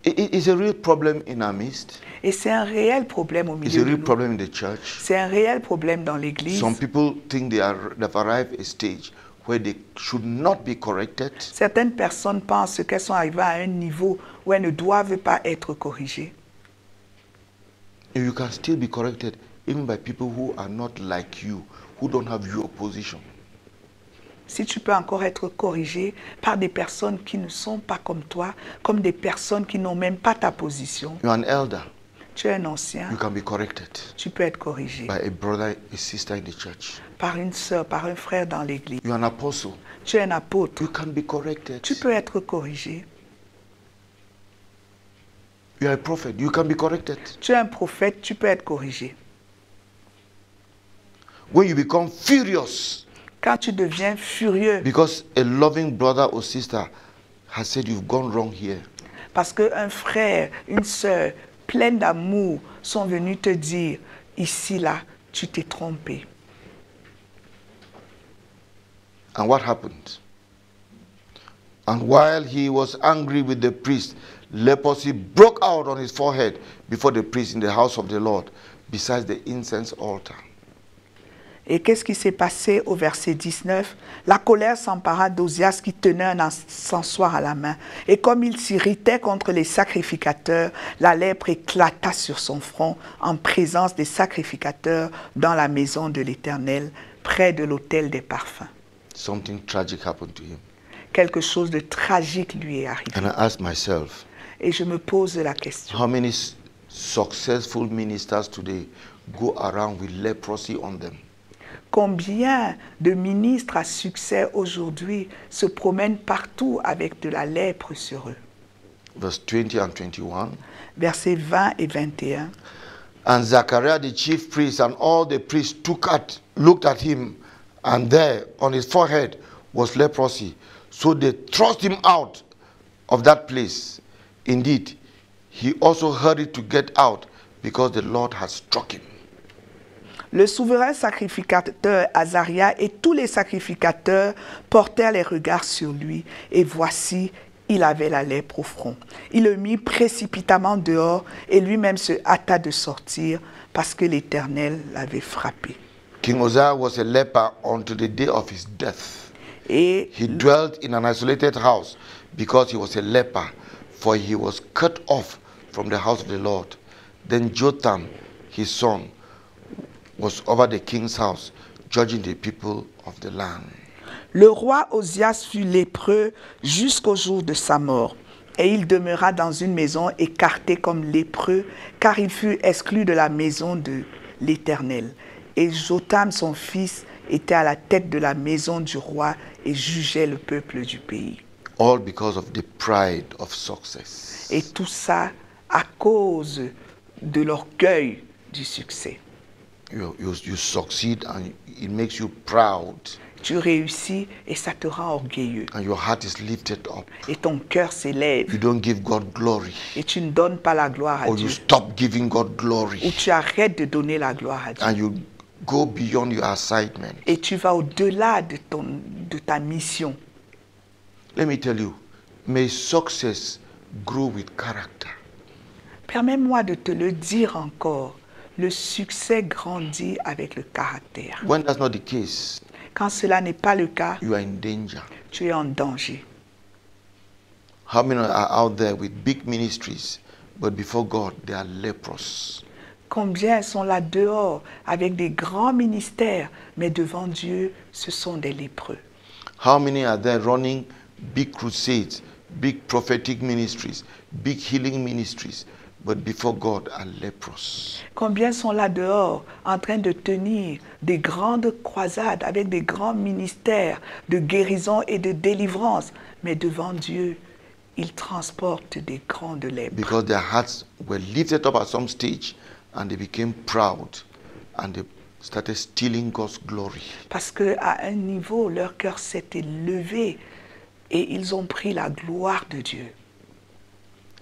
It's a real problem in our midst.
Et c'est un réel problème au
It's
milieu
a
de
real
nous.
problem in the church.
C'est un réel problème dans l'Église.
Some people think they've arrived a stage where they should not be corrected.
Certaines personnes pensent qu'elles sont arrivées à un niveau où elles ne doivent pas être corrigées.
And you can still be corrected even by people who are not like you, who don't have your position.
Si tu peux encore être corrigé par des personnes qui ne sont pas comme toi, comme des personnes qui n'ont même pas ta position.
You're an elder.
Tu es un ancien,
you can be corrected
tu peux être corrigé
by a brother, a sister in the church.
par une sœur, par un frère dans l'église.
You're an apostle,
Tu es un apôtre,
you can be corrected.
tu peux être corrigé.
You're a prophet, you can be corrected.
Tu es un prophète, tu peux être corrigé.
When you become furious
Quand tu deviens furieux,
because a loving brother or sister has said you've gone wrong here,
parce qu'un frère, une sœur pleine d'amour sont venus te dire, ici, là, tu t'es trompé.
and what happened? And while he was angry with the priest, leprosy broke out on his forehead before the priest in the house of the Lord, besides the incense altar.
Et qu'est-ce qui s'est passé au verset 19? La colère s'empara d'Ozias qui tenait un encensoir à la main. Et comme il s'irritait contre les sacrificateurs, la lèpre éclata sur son front en présence des sacrificateurs dans la maison de l'Éternel, près de l'autel des parfums.
Something tragic happened to him.
Quelque chose de tragique lui est arrivé.
And I asked myself,
Et je me pose la question.
how many successful ministers today go around with leprosy on them?
Combien de ministres à succès aujourd'hui se promènent partout avec de la lèpre sur eux?
Verse 20 and 21.
Versets 20 et 21.
And Zachariah the chief priest and all the priests looked at him, and there on his forehead was leprosy. So they thrust him out of that place. Indeed, he also hurried to get out because the Lord had struck him.
Le souverain sacrificateur Azaria et tous les sacrificateurs portèrent les regards sur lui, et voici, il avait la lèpre au front. Il le mit précipitamment dehors, et lui-même se hâta de sortir, parce que l'Éternel l'avait frappé.
King Uzziah was a leper until the day of his death.
Et
He dwelt in an isolated house because he was a leper, for he was cut off from the house of the Lord. Then Jotham, his son, was over the king's house, judging the people of the land.
le roi Ozias fut lépreux jusqu'au jour de sa mort. Et il demeura dans une maison écartée comme lépreux, car il fut exclu de la maison de l'Éternel. Et Jotham, son fils, était à la tête de la maison du roi et jugeait le peuple du pays.
All because of the pride of success.
Et tout ça à cause de l'orgueil du succès.
You succeed and it makes you proud,
Tu réussis et ça te rend orgueilleux.
and your heart is lifted up.
Et ton cœur s'élève.
You don't give God glory,
Et tu ne donnes pas la gloire à
or
Dieu.
you stop giving God
Ou
glory,
tu arrêtes de donner la gloire à Dieu.
and you go beyond your assignment.
Et tu vas au-delà de ta mission.
Let me tell you, may success grow with character.
Permets-moi de te le dire encore. Le succès grandit avec le caractère.
When that's not the case,
Quand cela n'est pas le cas,
you are in danger.
tu es en danger.
How many are out there with big ministries, but before God they are leprous?
Combien sont là dehors avec des grands ministères, mais devant Dieu, ce sont des lépreux.
How many are there running big crusades, big prophetic ministries, big healing ministries, but before God are leprous?
Combien sont là dehors en train de tenir des grandes croisades avec des grands ministères de guérison et de délivrance, mais devant Dieu, ils transportent des grandes lèpres.
Because their hearts were lifted up at some stage and they became proud and they started stealing God's glory.
Parce qu'à un niveau, leur cœur s'est élevé et ils ont pris la gloire de Dieu.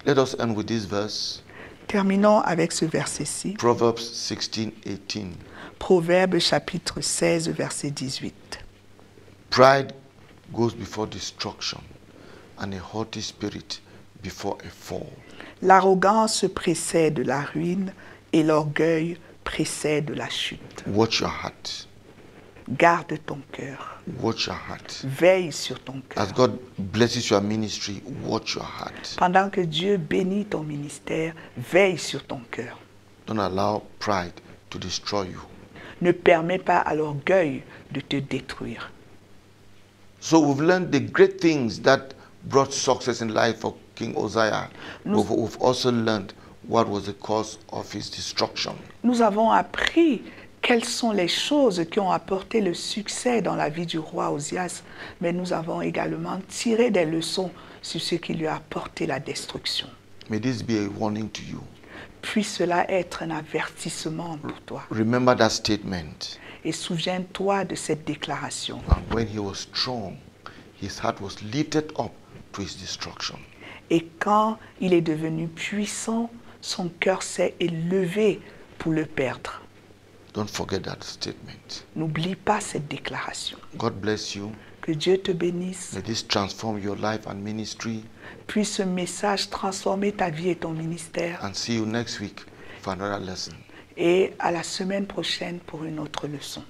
Let us end with this verse,
Terminons avec ce verset-ci.
Proverbs 16:18.
Proverbe chapitre 16, verset 18.
Pride goes before destruction, and a haughty spirit before a fall.
L'arrogance précède la ruine et l'orgueil précède la chute.
Watch your heart.
Garde ton cœur.
Watch your heart.
Veille sur ton cœur.
As God blesses your ministry, watch your heart.
Pendant que Dieu bénit ton ministère, veille sur ton cœur.
Don't allow pride to destroy you.
Ne permets pas à l'orgueil de te détruire.
So we've learned the great things that brought success in life for King Uzziah. We've also learned what was the cause of his destruction.
Nous avons appris quelles sont les choses qui ont apporté le succès dans la vie du roi Osias, mais nous avons également tiré des leçons sur ce qui lui a apporté la destruction.
May this be a warning to you.
Puisse cela être un avertissement pour toi.
Remember that statement.
Et souviens-toi de cette déclaration.
And when he was strong, his heart was lifted up to his destruction.
Et quand il est devenu puissant, son cœur s'est élevé pour le perdre.
Don't forget that statement.
N'oublie pas cette déclaration.
God bless you.
Que Dieu te bénisse.
May this transform your life and ministry.
Puisse ce message transformer ta vie et ton ministère.
And see you next week for another lesson.
Et à la semaine prochaine pour une autre leçon.